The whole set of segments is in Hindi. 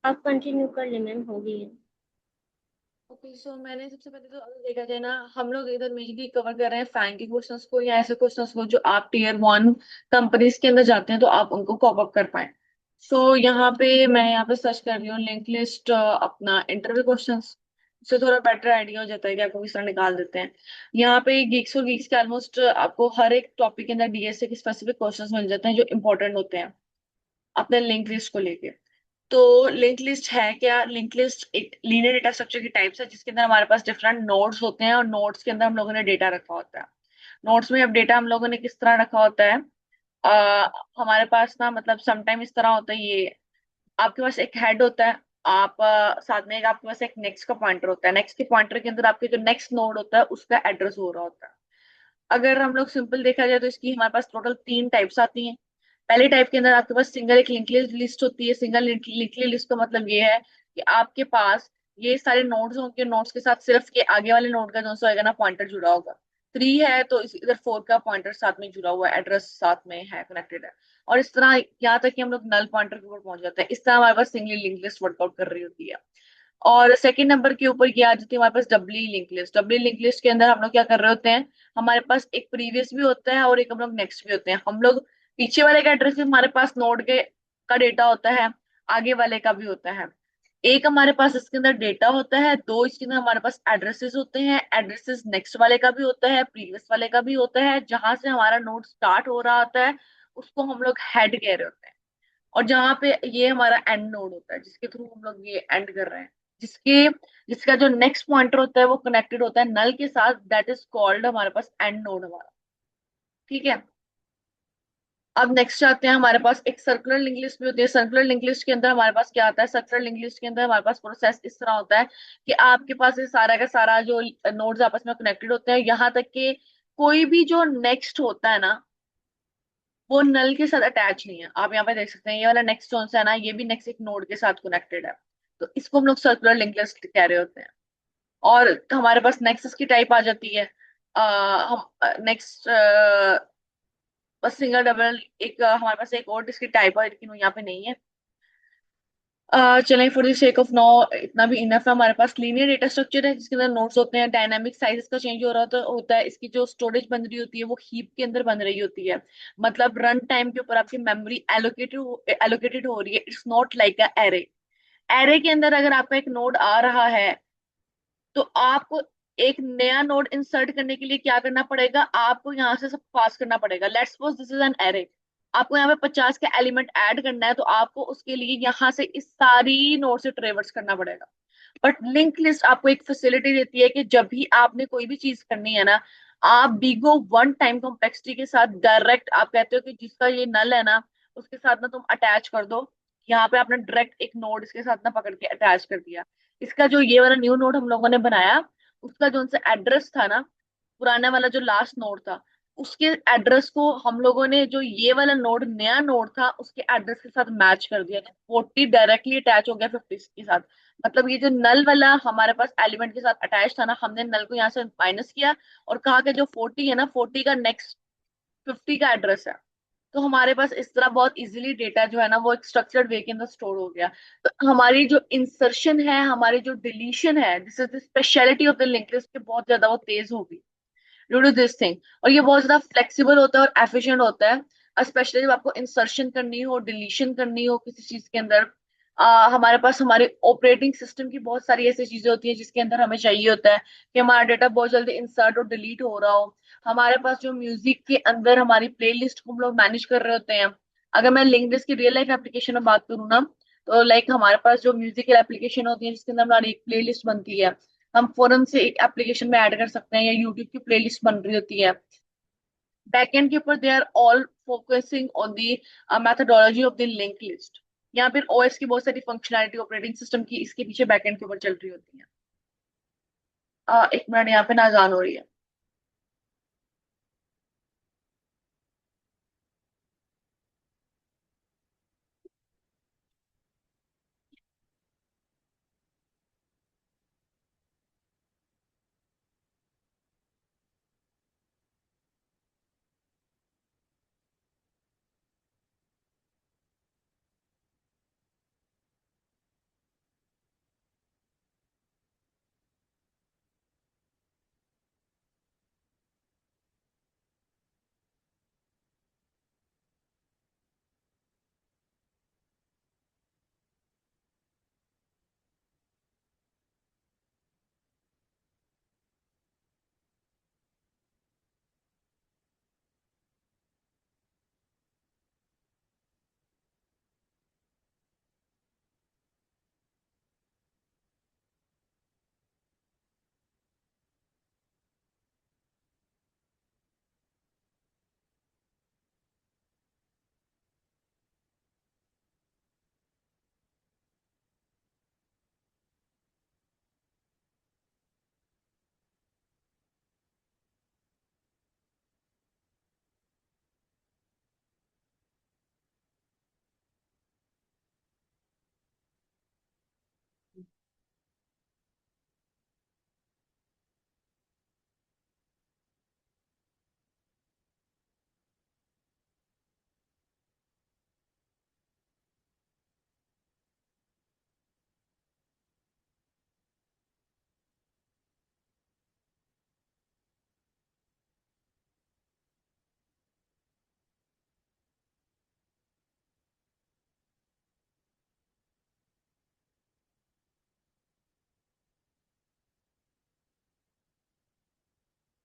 आप कंटिन्यू कर ले मैम, हो गई है। ओके, सो मैंने सबसे पहले तो अगर देखा जाए ना, हम लोग इधर मेनली कवर कर रहे हैं फैंग के क्वेश्चंस को या ऐसे क्वेश्चंस को जो आप टीयर 1 कंपनीज के अंदर जाते हैं तो आप उनको कॉप अप कर पाए। सो यहाँ पे मैं यहाँ पे सर्च कर रही हूँ लिंक लिस्ट अपना इंटरव्यू क्वेश्चंस। इससे थोड़ा बेटर आइडिया हो जाता है कि आपको किस तरह निकाल देते हैं। यहाँ पे गीक्स और गीक्स के ऑलमोस्ट आपको हर एक टॉपिक के अंदर डीएसए के स्पेसिफिक क्वेश्चंस मिल जाते हैं जो इंपॉर्टेंट होते हैं अपने लिंक लिस्ट को लेके। तो लिंक लिस्ट है क्या? लिंक लिस्ट एक लीनियर डेटा स्ट्रक्चर की टाइप्स है जिसके अंदर हमारे पास डिफरेंट नोड्स होते हैं और नोड्स के अंदर हम लोगों ने डेटा रखा होता है। नोड्स में अब डेटा हम लोगों ने किस तरह रखा होता है? हमारे पास ना मतलब समटाइम इस तरह होता है ये। आपके पास एक हेड होता है। आप साथ में एक आपके पास एक नेक्स्ट का पॉइंटर होता है। नेक्स्ट के पॉइंटर के अंदर आपके जो नेक्स्ट नोड होता है उसका एड्रेस हो रहा होता है। अगर हम लोग सिंपल देखा जाए तो इसकी हमारे पास टोटल 3 टाइप्स आती हैं। पहले टाइप के अंदर आपके पास सिंगल एक लिंक्ड लिस्ट होती है। सिंगल लिंक्ड लिस्ट का मतलब ये है कि आपके पास ये सारे नोड्स होंगे। नोड्स के साथ सिर्फ के आगे वाले नोड का जो सा होगा ना पॉइंटर जुड़ा होगा। 3 है तो इधर 4 का पॉइंटर साथ में जुड़ा हुआ है, एड्रेस साथ में है, कनेक्टेड है। और इस तरह यहाँ तक कि हम लोग नल पॉइंटर के ऊपर पहुंच जाते हैं। इस तरह हमारे पास सिंगल लिंक लिस्ट वर्कआउट कर रही होती है। और सेकंड नंबर के ऊपर ये आ जाती है हमारे पास डबली लिंक लिस्ट। डबली लिंक लिस्ट के अंदर हम लोग क्या कर रहे होते हैं? हमारे पास एक प्रीवियस भी होता है और एक हम लोग नेक्स्ट भी होते हैं। हम लोग पीछे वाले का एड्रेस भी हमारे पास नोड के का डेटा होता है, आगे वाले का भी होता है। एक हमारे पास इसके अंदर डेटा होता है, दो इसके अंदर हमारे पास एड्रेसेस होते हैं। एड्रेसेस नेक्स्ट वाले का भी होता है, प्रीवियस वाले का भी होता है। जहां से हमारा नोड स्टार्ट हो रहा होता है उसको हम लोग हेड कह रहे होते हैं। और जहां पे ये हमारा एंड नोड होता है जिसके थ्रू हम लोग ये एंड कर रहे हैं, जिसके जिसका जो नेक्स्ट पॉइंटर होता है वो कनेक्टेड होता है नल के साथ, दैट इज कॉल्ड हमारे पास एंड नोड हमारा। ठीक है। अब नेक्स्ट आते हैं, हमारे पास एक सर्कुलर लिंक लिस्ट भी होती है। सर्कुलर लिंक लिस्ट के अंदर हमारे पास क्या आता है? सर्कुलर लिंक लिस्ट के अंदर हमारे पास प्रोसेस इस तरह होता है कि आपके पास ये सारा का सारा जो नोड्स आपस में कनेक्टेड होते हैं, यहाँ तक कि कोई भी जो नेक्स्ट होता है ना वो नल के साथ अटैच नहीं है। आप यहाँ पे देख सकते हैं ये वाला नेक्स्ट जोन है ना, ये भी नेक्स्ट एक नोड के साथ कनेक्टेड है। तो इसको हम लोग सर्कुलर लिंक लिस्ट कह रहे होते हैं। और हमारे पास नेक्सस की टाइप आ जाती है। हम नेक्स्ट बस सिंगल डबल एक हमारे पास एक और इसकी टाइप है लेकिन वो यहाँ पे नहीं है। चलें, for the sake of no इतना भी इनफ है। हमारे पास लीनियर डेटा स्ट्रक्चर है जिसके अंदर नोड्स होते हैं। डायनामिक साइज का चेंज हो रहा होता है। इसकी जो स्टोरेज बन रही होती है वो हीप के अंदर बन रही होती है। मतलब रन टाइम के ऊपर आपकी मेमोरी एलोकेटेड हो रही है। It's not like a array. Array के अंदर अगर आपका एक नोड आ रहा है तो आपको एक नया नोड इंसर्ट करने के लिए क्या करना पड़ेगा? आपको यहाँ से सब पास करना पड़ेगा। Let's suppose this is an array. आपको यहाँ पे 50 का एलिमेंट ऐड करना है तो आपको उसके लिए यहाँ से इस सारी नोड से ट्रेवर्स करना पड़ेगा। बट लिंक लिस्ट आपको एक फैसिलिटी देती है कि जब भी आपने कोई भी चीज करनी है ना, आप बिगो वन टाइम कॉम्प्लेक्सिटी के साथ डायरेक्ट आप कहते हो कि जिसका ये नल है ना उसके साथ ना तुम अटैच कर दो। यहाँ पे आपने डायरेक्ट एक नोड इसके साथ ना पकड़ के अटैच कर दिया। इसका जो ये वाला न्यू नोड हम लोगों ने बनाया उसका जो उनसे एड्रेस था ना, पुराना वाला जो लास्ट नोड था उसके एड्रेस को हम लोगों ने जो ये वाला नोड नया नोड था उसके एड्रेस के साथ मैच कर दिया। 40 डायरेक्टली अटैच हो गया 50 के साथ। मतलब ये जो नल वाला हमारे पास एलिमेंट के साथ अटैच था ना, हमने नल को यहाँ से माइनस किया और कहा कि जो 40 है ना 40 का नेक्स्ट 50 का एड्रेस है। तो हमारे पास इस तरह बहुत इजीली डेटा जो है ना वो एक स्ट्रक्चर्ड वे के अंदर स्टोर हो गया। तो हमारी जो इंसर्शन है, हमारी जो डिलीशन है, this is the speciality of the link list के बहुत ज्यादा वो तेज होगी ड्यू टू दिस थिंग। और ये बहुत ज्यादा फ्लेक्सिबल होता है और एफिशिएंट होता है, स्पेशली जब आपको इंसर्शन करनी हो, डिलीशन करनी हो किसी चीज के अंदर। हमारे पास हमारे ऑपरेटिंग सिस्टम की बहुत सारी ऐसी चीजें होती हैं जिसके अंदर हमें चाहिए होता है कि हमारा डेटा बहुत जल्दी इंसर्ट और डिलीट हो रहा हो। हमारे पास जो म्यूजिक के अंदर हमारी प्लेलिस्ट को हम लोग मैनेज कर रहे होते हैं। अगर मैं लिंक लिस्ट की रियल लाइफ एप्लीकेशन में बात करूँ ना, तो लाइक हमारे पास जो म्यूजिकल एप्लीकेशन होती है जिसके अंदर हमारी एक प्लेलिस्ट बनती है, हम फौरन से एक एप्लीकेशन में ऐड कर सकते हैं, या यूट्यूब की प्लेलिस्ट बन रही होती है बैकएंड के ऊपर, they are all focusing on the methodology of the link list. यहाँ फिर ओएस की बहुत सारी फंक्शनैलिटी ऑपरेटिंग सिस्टम की इसके पीछे बैकएंड के ऊपर चल रही होती है। एक मिनट, यहाँ पे ना अजान हो रही है।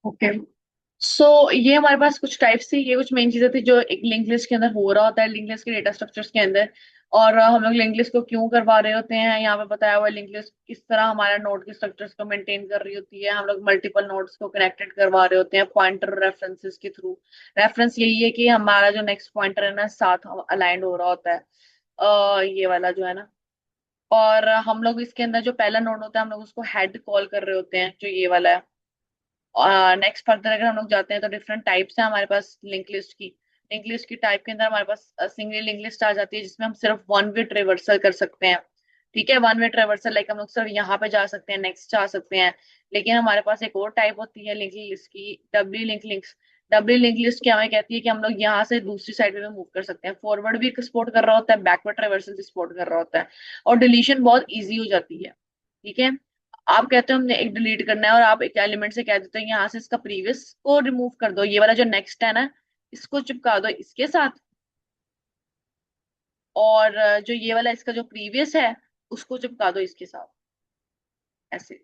ओके। सो ये हमारे पास कुछ टाइप्स थी, ये कुछ मेन चीजें थी जो एक लिंक लिस्ट के अंदर हो रहा होता है, लिंक लिस्ट के डेटा स्ट्रक्चर्स के अंदर। और हम लोग लिंक लिस्ट को क्यों करवा रहे होते हैं, यहाँ पे बताया हुआ है लिंक लिस्ट किस तरह हमारा नोड के स्ट्रक्चर्स को मेंटेन कर रही होती है। हम लोग मल्टीपल नोड्स को कनेक्टेड करवा रहे होते हैं पॉइंटर रेफरेंसेस के थ्रू। रेफरेंस यही है कि हमारा जो नेक्स्ट पॉइंटर है ना साथ अलाइंड हो रहा होता है, ये वाला जो है ना। और हम लोग इसके अंदर जो पहला नोड होता है हम लोग उसको हेड कॉल कर रहे होते हैं, जो ये वाला है। नेक्स्ट फर्दर अगर हम लोग जाते हैं तो डिफरेंट टाइप्स हैं हमारे पास लिंक लिस्ट की। लिंक लिस्ट की टाइप के अंदर हमारे पास सिंगल लिंक लिस्ट आ जाती है जिसमें हम सिर्फ वन वे ट्रेवर्सल कर सकते हैं। ठीक है, वन वे ट्रेवर्सल लाइक हम लोग सिर्फ यहाँ पे जा सकते हैं, नेक्स्ट जा सकते हैं। लेकिन हमारे पास एक और टाइप होती है लिंक लिस्ट की, W link links. W link list क्या हमें कहती है कि हम लोग यहाँ से दूसरी साइड पे मूव कर सकते हैं, फॉरवर्ड भी सपोर्ट कर रहा होता है, बैकवर्ड ट्रेवर्सल भी सपोर्ट कर रहा होता है। और डिलीशन बहुत ईजी हो जाती है। ठीक है, आप कहते हो हमने एक डिलीट करना है और आप एक एलिमेंट से कह देते हो यहाँ से इसका प्रीवियस को रिमूव कर दो, ये वाला जो नेक्स्ट है ना इसको चिपका दो इसके साथ। और जो ये वाला इसका जो प्रीवियस है उसको चिपका दो इसके साथ, ऐसे।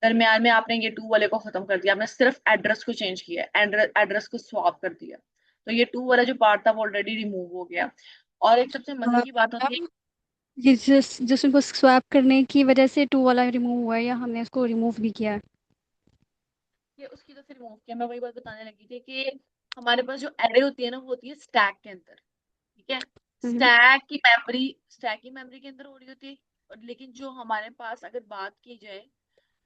दरम्यान में आपने ये टू वाले को खत्म कर दिया, आपने सिर्फ एड्रेस को चेंज किया, एड्रेस को स्वैप कर दिया। तो ये टू वाला जो पार्ट था वो ऑलरेडी रिमूव हो गया। और एक सबसे मजे की बात होती है, मैम, ये जिस उनको स्वैप करने की वजह से टू वाला रिमूव हुआ है या हमने उसको रिमूव भी किया है? कि उसकी तो फिर रिमूव किया, मैं वही बात बताने लगी थी कि हमारे पास जो एरे होती है ना वो होती है स्टैक के अंदर। ठीक है, हम्म। स्टैक की मेमोरी के अंदर हो रही होती है। और लेकिन जो हमारे पास अगर बात की जाए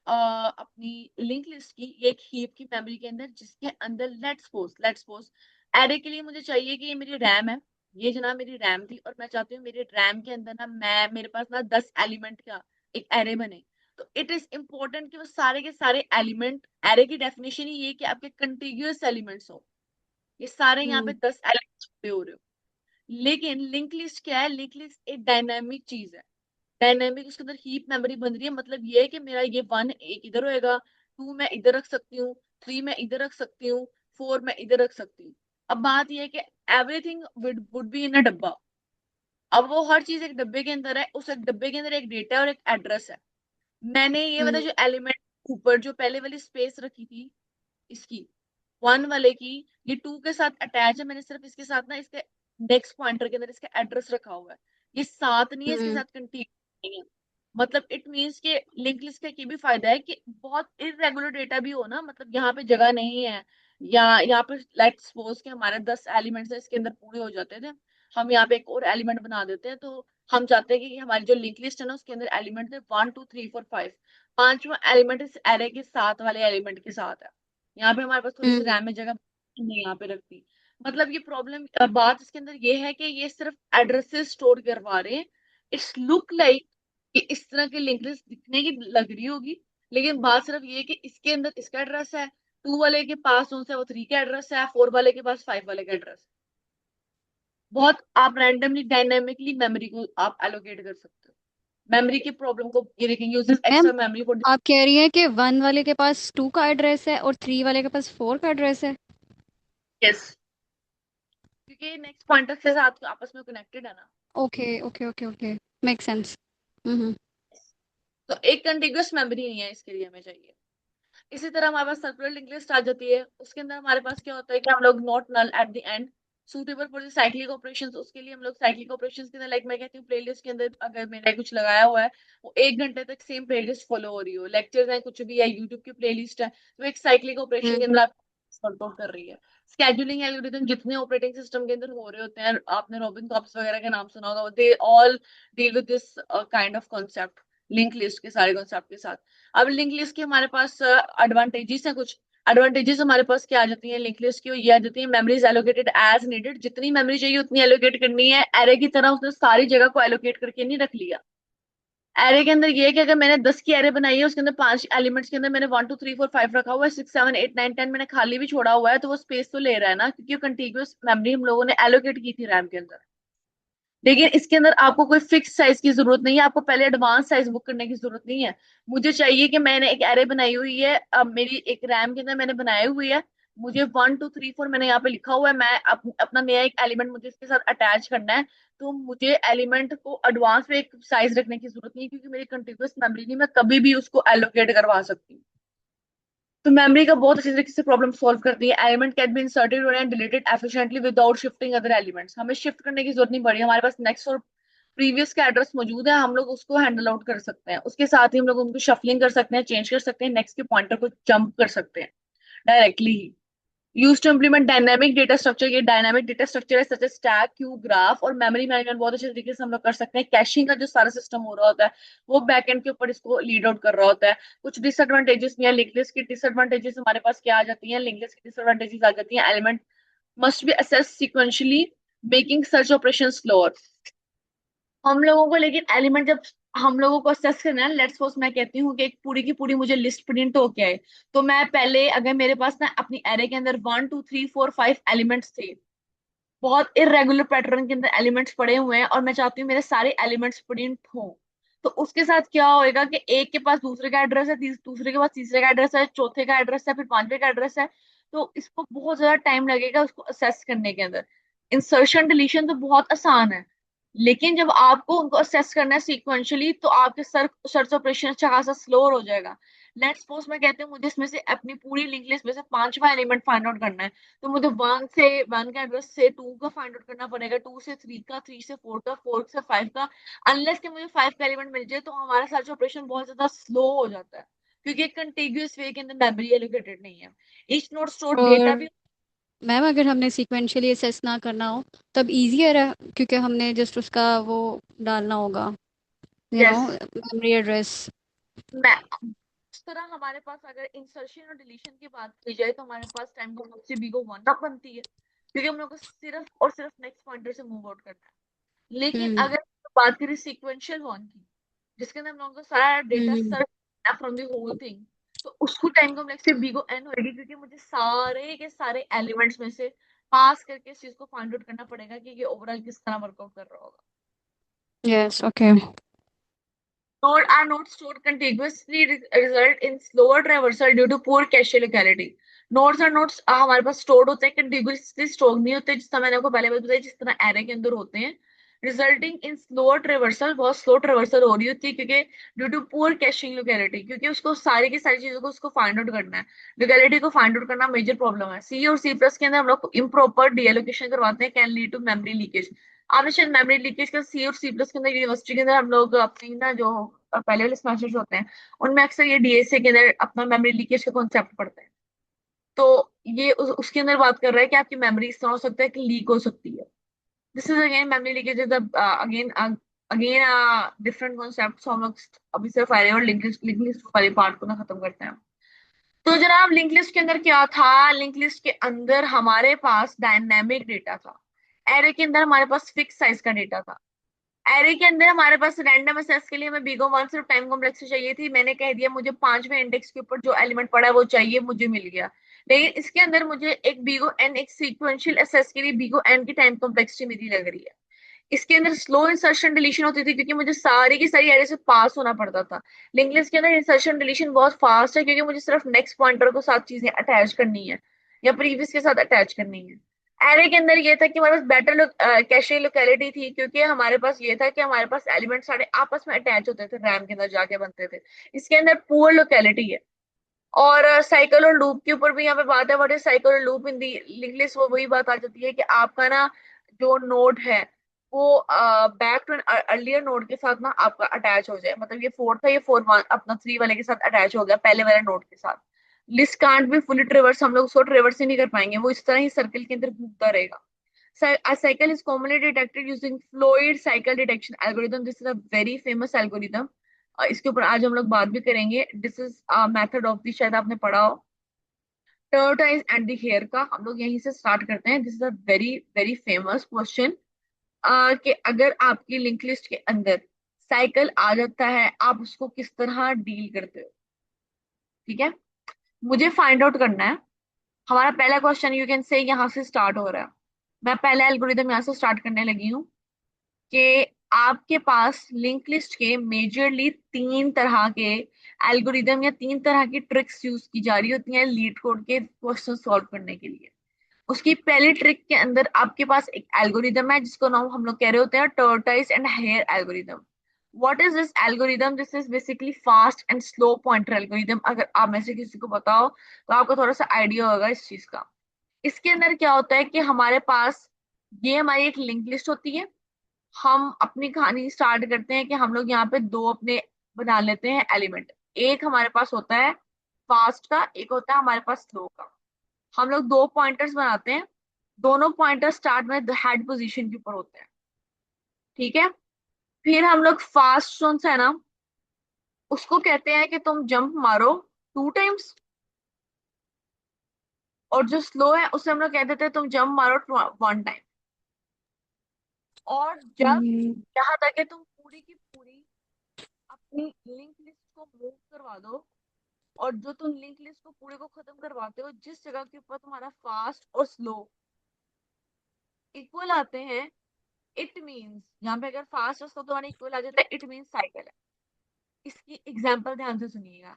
अपनी लिंक लिस्ट की, ये एक हीप की मेमोरी के अंदर जिसके अंदर लेट्स सपोज एरे के लिए मुझे चाहिए कि ये मेरी रैम है। ये जनाब मेरी रैम थी और मैं चाहती हूँ मेरे रैम के अंदर ना मैं मेरे पास ना 10 एलिमेंट का एक एरे बने। तो इट इज इंपॉर्टेंट कि वो सारे के सारे एलिमेंट, एरे की डेफिनेशन ही ये कि आपके कंटिन्यूअस एलिमेंट्स हो, ये सारे यहाँ पे हम्म। 10 एलिमेंट्स हो रहे हो। लेकिन लिंक लिस्ट क्या है, लिंक लिस्ट एक डायनामिक चीज है। डायनेमिक उसके अंदर हीप मेमोरी बन रही है, मतलब ये है कि मेरा ये वन एक इधर होएगा, टू मैं इधर रख सकती हूँ, थ्री मैं इधर रख सकती हूँ, फोर मैं इधर रख सकती हूँ। अब बात ये है कि एवरीथिंग वुड बी इन अ डब्बा। अब वो हर चीज एक डब्बे के अंदर है, उस एक डब्बे के अंदर एक डेटा है और एक एड्रेस है। मैंने ये वाला हम्म। जो एलिमेंट ऊपर जो पहले वाली स्पेस रखी थी इसकी, वन वाले की, ये टू के साथ अटैच है, मैंने सिर्फ इसके साथ ना इसके नेक्स्ट पॉइंटर के अंदर इसका एड्रेस रखा हुआ है। ये साथ नहीं है, इसके हम्म। साथ कंटिन्यू नहीं है। मतलब इट मीन्स के लिंक लिस्ट का ये भी फायदा है कि बहुत इरेगुलर डेटा भी हो ना, मतलब यहाँ पे जगह नहीं है या यहाँ पे लेट्स सपोज के हमारे 10 एलिमेंट्स है इसके अंदर पूरे हो जाते थे, हम यहाँ पे एक और एलिमेंट बना देते हैं। तो हम चाहते हैं कि हमारी जो लिंक लिस्ट है ना उसके अंदर एलिमेंट है 1 2 3 4 5, पांचवा एलिमेंट इस एरे के साथ वाले एलिमेंट के साथ है। यहाँ पे हमारे पास थोड़ी सी हम्म। रैम में जगह नहीं यहाँ पे रखती। मतलब ये प्रॉब्लम बात इसके अंदर ये है कि ये सिर्फ एड्रेसेस स्टोर करवा रहे हैं। इट्स लुक लाइक कि इस तरह की लिंक लिस्ट दिखने की लग रही होगी, लेकिन बात सिर्फ ये है कि इसके अंदर इसका एड्रेस है, टू वाले के पास जो है वो थ्री का एड्रेस है, फोर वाले के पास फाइव वाले का एड्रेस। बहुत आप रैंडमली डायनेमिकली मेमोरी को आप एलोकेट कर सकते हो। मेमोरी की प्रॉब्लम को ये देखेंगे, uses ma'am, extra memory for. आप कह रही हैं कि वन वाले के पास टू का एड्रेस है और थ्री वाले के पास फोर का एड्रेस है? यस, क्योंकि नेक्स्ट पॉइंटर के साथ आपस में कनेक्टेड है ना। Okay okay okay okay, make sense. Hmm. तो एक कंटिन्यूअस मेमोरी नहीं है, इसके लिए हमें चाहिए। इसी तरह हमारे पास सर्कुलर लिंक लिस्ट आ जाती है, उसके अंदर हमारे पास क्या होता है कि हम लोग not null at the end suitable for the cyclic operations. उसके लिए हम लोग साइक्लिक ऑपरेशंस के अंदर लाइक मैं कहती हूँ प्लेलिस्ट के अंदर अगर मैंने कुछ लगाया हुआ है वो 1 घंटे तक सेम प्लेलिस्ट फॉलो हो रही हो, लेक्चर्स है कुछ भी है, यूट्यूब की प्लेलिस्ट है, तो एक साइक्लिक ऑपरेशन के हम्म। अंदर आप सपोर्ट कर रही है। स्केड्यूलिंग एल्गोरिथम जितने ऑपरेटिंग सिस्टम के अंदर हो रहे होते हैं, आपने रॉबिन कॉप्स वगैरह का नाम सुना होगा, they all deal with this kind of concept, link list के सारे कॉन्सेप्ट के साथ। अब लिंक लिस्ट के हमारे पास एडवांटेजेस हैं कुछ। एडवांटेजेस हमारे पास क्या आ जाती है लिंक लिस्ट की, ये आ जाती है मेमोरीज एलोकेटेड एज नीडेड, जितनी मेमोरी चाहिए उतनी एलोकेट करनी है। एरे की तरह उसने सारी जगह को एलोकेट करके नहीं रख लिया। एरे के अंदर ये है कि अगर मैंने 10 की एरे बनाई है उसके अंदर 5 एलिमेंट्स के अंदर मैंने 1 2 3 4 5 रखा हुआ है, 6 7 8 9 10 मैंने खाली भी छोड़ा हुआ है, तो वो स्पेस तो ले रहा है ना, क्योंकि कंटिन्यूअस मेमोरी हम लोगों ने एलोकेट की थी रैम के अंदर। लेकिन इसके अंदर आपको कोई फिक्स साइज की जरूरत नहीं है, आपको पहले एडवांस साइज बुक करने की जरूरत नहीं है। मुझे चाहिए कि मैंने एक एरे बनाई हुई है, अब मेरी एक रैम के अंदर मैंने बनाई हुई है, मुझे 1 2 3 4 मैंने यहाँ पे लिखा हुआ है, मैं अपना नया एक एलिमेंट मुझे इसके साथ अटैच करना है। तो मुझे एलिमेंट को एडवांस में एक साइज रखने की जरूरत नहीं है, क्योंकि मेरी कंटिन्यूअस मेमोरी नहीं, मैं कभी भी उसको एलोकेट करवा सकती हूँ। तो मेमोरी का बहुत अच्छी तरीके से प्रॉब्लम सॉल्व करती है। Element can be inserted and deleted efficiently without shifting other elements. हमें शिफ्ट करने की जरूरत नहीं पड़ी, हमारे पास नेक्स्ट और प्रीवियस का एड्रेस मौजूद है, हम लोग उसको हैंडल आउट कर सकते हैं। उसके साथ ही हम लोग उनको शफलिंग कर सकते हैं, चेंज कर सकते हैं, नेक्स्ट के पॉइंटर को जंप कर सकते हैं डायरेक्टली ही। Use to implement dynamic data structure, ये डायनामिक डेटा स्ट्रक्चर है सच स्टैक, क्यू, ग्राफ और मेमोरी मैनेजमेंट बहुत अच्छे तरीके से हम लोग कर सकते हैं। कैशिंग का जो सारा सिस्टम हो रहा होता है वो बैकएंड के ऊपर इसको लीड आउट कर रहा होता है। कुछ डिसएडवांटेजेस या लिंक लिस्ट की डिसएडवांटेजेस हमारे पास क्या आ जाती हैं, लिंक लिस्ट की डिसएडवांटेजेस आ जाती हैं। Element must be assessed sequentially making search operation slower. हम लोगों को लेकिन एलिमेंट जब हम लोगों को असेस करना है, लेट्स सपोज मैं कहती हूँ कि एक पूरी की पूरी मुझे लिस्ट प्रिंट होके आए, तो मैं पहले अगर मेरे पास ना अपनी एरे के अंदर 1 2 3 4 5 एलिमेंट्स थे, बहुत इरेगुलर पैटर्न के अंदर एलिमेंट्स पड़े हुए हैं, और मैं चाहती हूँ मेरे सारे एलिमेंट्स प्रिंट हो, तो उसके साथ क्या होएगा कि एक के पास दूसरे का एड्रेस है, दूसरे के पास तीसरे का एड्रेस है, चौथे का एड्रेस है, फिर पांचवे का एड्रेस है। तो इसको बहुत ज्यादा टाइम लगेगा उसको असेस करने के अंदर। इंसर्शन डिलीशन तो बहुत आसान है, लेकिन जब आपको उनको असेस करना है सीक्वेंशियली, तो आपके सर्च ऑपरेशन अच्छा खासा स्लो हो जाएगा। लेट्स सपोज मैं कहती हूँ मुझे इसमें से अपनी पूरी लिंक लिस्ट में से पांचवा एलिमेंट फाइंड आउट करना है, तो मुझे वन का एड्रेस से टू का फाइंड आउट करना पड़ेगा, टू से थ्री का, थ्री से फोर का, फोर से फाइव का। अनलेस कि मुझे फाइव का एलिमेंट मिल जाए, तो हमारा सर्च ऑपरेशन बहुत ज्यादा स्लो हो जाता है, क्योंकि एक कंटिन्यूअस वे के अंदर मेमोरी एलोकेटेड नहीं है। ईच नोड स्टोर डेटा और भी। मैम अगर हमने सीक्वेंशियली असेस ना करना हो तब इजियर है, क्योंकि हमने जस्ट उसका वो डालना होगा, यस। Memory address. मैं इस तरह हमारे पास अगर इंसर्शन और डिलीशन की बात की जाए, तो हमारे पास टाइम को सबसे बिगो वन अप बनती है, क्योंकि हम लोग को सिर्फ और सिर्फ नेक्स्ट पॉइंटर से मूव आउट करना है। लेकिन हम्म। अगर बात करें सीक्वेंशियल वन की, जिसके अंदर हम लोगों को सारा data hmm. Search from the whole thing, तो उसको टाइम कॉम्प्लेक्सिटी बिगो एन होगी, क्योंकि मुझे सारे के सारे एलिमेंट्स में से पास करके इस चीज को फाइंड आउट करना पड़ेगा कि ये ओवरऑल किस तरह वर्कआउट कर रहा होगा। Yes, okay. Node are not stored contiguously, result in slower traversal due to poor cache locality. Nodes और nodes हमारे पास stored होते हैं, contiguously stored नहीं होते, जिस तरह मैंने आपको पहले बताया, जिस तरह array के अंदर होते हैं। Resulting in slower traversal, बहुत slow traversal हो रही होती है, क्योंकि due to poor caching locality, क्योंकि उसको सारी की सारी चीजों को उसको find out करना है, locality को find out करना मेजर प्रॉब्लम है। C और C प्लस के अंदर हम लोग improper deallocation करवाते हैं, can lead to memory leakage। आपने शायद मेमोरी लीकेज का सी और सी प्लस के अंदर, यूनिवर्सिटी के अंदर हम लोग अपनी ना जो पहले वाले सेमेस्टर्स होते हैं, उनमें अक्सर ये डीएसए के अंदर अपना मेमोरी लीकेज का कॉन्सेप्ट पढ़ते हैं। तो ये उसके अंदर बात कर रहा है कि आपकी मेमोरी इस तरह हो सकता है कि लीक हो सकती है। This is again memory leakage is again again different concept. हम लोग अभी सिर्फ आए और लिंक लिस्ट वाले पार्ट को ना खत्म करते हैं। तो जनाब लिंक लिस्ट के अंदर क्या था, लिंक लिस्ट के अंदर हमारे पास डायनेमिक डेटा था। एरे के अंदर हमारे पास फिक्स साइज का डेटा था। एरे के अंदर हमारे पास रैंडम एक्सेस के लिए हमें बीगो वन सिर्फ टाइम कॉम्प्लेक्स चाहिए थी, मैंने कह दिया मुझे पांचवें इंडेक्स के ऊपर जो एलिमेंट पड़ा है वो चाहिए, मुझे मिल गया। लेकिन इसके अंदर मुझे एक बीगो एन, एक सीक्वेंशियल एक्सेस के लिए बीगो एन की टाइम कॉम्प्लेक्सिटी मेरी लग रही है। इसके अंदर स्लो इंसर्शन डिलीशन होती थी, क्योंकि मुझे सारी की सारी एरे से पास होना पड़ता था। लिंक लिस्ट के अंदर इंसर्शन डिलीशन बहुत फास्ट है, क्योंकि मुझे सिर्फ नेक्स्ट पॉइंटर को साथ चीजें अटैच करनी है या प्रीवियस के साथ अटैच करनी है। एरे के अंदर ये था कि हमारे पास बेटर कैशे लोकेलिटी थी, क्योंकि हमारे पास ये था कि हमारे पास एलिमेंट सारे आपस में अटैच होते थे, रैम के अंदर जाके बनते थे। इसके अंदर पुअर लोकेलिटी है। और साइकिल और लूप के ऊपर भी यहाँ पे बात है, व्हाट इज साइकिल और loop in the link list, वो वही बात आ जाती है कि आपका ना जो नोड है वो बैक टू अर्लियर नोड के साथ ना आपका अटैच हो जाए, मतलब ये फोर था, ये फोर वन अपना थ्री वाले के साथ अटैच हो गया पहले वाले नोड के साथ। लिस्ट कांट भी फुली ट्रेवर्स, हम लोग उसको ट्रेवर्स ही नहीं कर पाएंगे, वो इस तरह ही सर्कल के अंदर घूमता रहेगा। A cycle is commonly detected using fluid cycle detection algorithm. This is a very famous algorithm. इसके ऊपर आज हम लोग बात भी करेंगे। This is method of the, शायद आपने पढ़ा हो, टर्टाइज एंड द हेयर का। हम लोग यहीं से स्टार्ट करते हैं। This is a very very famous question, कि अगर आपकी लिंक लिस्ट के अंदर साइकिल आ जाता है, आप उसको किस तरह डील करते हो। ठीक है, मुझे फाइंड आउट करना है। हमारा पहला क्वेश्चन यू कैन से यहाँ से स्टार्ट हो रहा है। मैं पहला एल्गोरिदम यहाँ से स्टार्ट करने लगी हूँ कि आपके पास लिंक लिस्ट के मेजरली तीन तरह के एल्गोरिदम या तीन तरह की ट्रिक्स यूज की जा रही होती हैं लीड कोड के क्वेश्चन सॉल्व करने के लिए। उसकी पहली ट्रिक के अंदर आपके पास एक एल्गोरिदम है जिसको नाम हम लोग कह रहे होते हैं tortoise and hare algorithm. What is this algorithm? This is basically fast and slow pointer algorithm. अगर आप में से किसी को बताओ तो आपको थोड़ा सा आइडिया होगा इस चीज का। इसके अंदर क्या होता है कि हमारे पास ये हमारी एक लिंक लिस्ट होती है। हम अपनी कहानी स्टार्ट करते हैं कि हम लोग यहाँ पे दो अपने बना लेते हैं एलिमेंट। एक हमारे पास होता है फास्ट का, एक होता है हमारे पास स्लो का। हम लोग दो पॉइंटर्स बनाते हैं। दोनों पॉइंटर स्टार्ट में हेड पोजीशन के ऊपर होते हैं। ठीक है। फिर हम लोग फास्ट जोन है ना, उसको कहते हैं कि तुम जंप मारो 2 टाइम्स। और जो स्लो है उसे हम लोग कह देते हैं तुम जंप मारो 1 टाइम। और जब हम्म, यहाँ तक है तुम पूरी की पूरी अपनी लिंक लिस्ट को मूव करवा दो। और जो तुम लिंक लिस्ट को पूरे को खत्म करवाते हो, जिस जगह के ऊपर तुम्हारा फास्ट और स्लो इक्वल आते हैं, इट मीन्स यहाँ पे अगर फास्ट और स्लो तुम्हारे इक्वल आ जाता है, इट मीन्स साइकिल है। इसकी एग्जाम्पल ध्यान से सुनिएगा।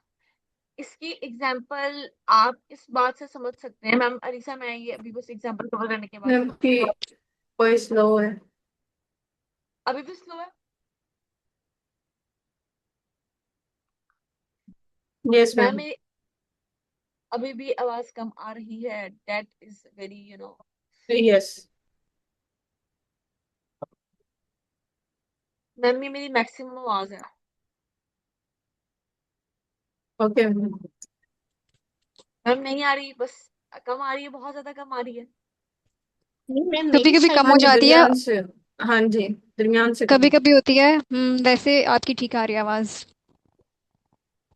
इसकी एग्जाम्पल आप इस बात से समझ सकते हैं। मैम अलीसा, मैं ये अभी बस एग्जाम्पल कवर करने के बाद मैम की वॉइस लो है। अभी भी स्लो है। Yes ma'am ma'am. मेरी अभी भी आवाज कम आ रही है। That is very yes. Ma'am ये मेरी मैक्सिमम आवाज है। Okay ma'am. मैम नहीं आ रही, बस कम आ रही है, बहुत ज्यादा कम आ रही है। नहीं मैम, कभी मेरी कभी साइड कम हो में जाती है, दरमियान से। हाँ जी, दरमियान से कभी कम। कभी होती है। वैसे आपकी ठीक आ रही है आवाज।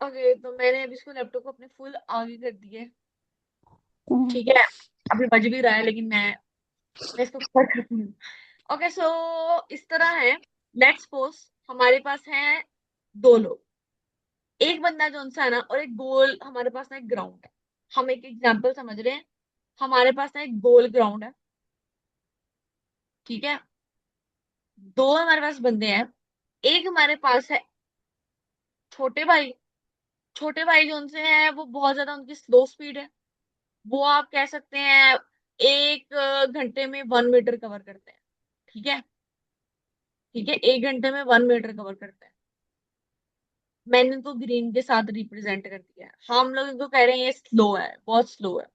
ओके, तो मैंने अभी इसको लैपटॉप को अपने फुल आगे कर दिए। हम्म। ठीक है। अभी बज भी रहा है लेकिन मैं इसको कवर करती हूँ। ओके, सो इस तरह है। लेट्स सपोज हमारे पास है दो लोग। एक बंदा जो सा है ना, और एक गोल हमारे पास ना एक ग्राउंड है। हम एक एग्जांपल समझ रहे हैं। हमारे पास ना एक गोल ग्राउंड है। ठीक है। दो हमारे पास बंदे हैं। एक हमारे पास है छोटे भाई। छोटे भाई जो उनसे है वो बहुत ज्यादा उनकी स्लो स्पीड है। वो आप कह सकते हैं 1 घंटे में 1 मीटर कवर करते हैं। ठीक है। ठीक है, 1 घंटे में 1 मीटर कवर करते हैं। मैंने इनको ग्रीन के साथ रिप्रेजेंट कर दिया है। हम लोग इनको कह रहे हैं ये स्लो है, बहुत स्लो है।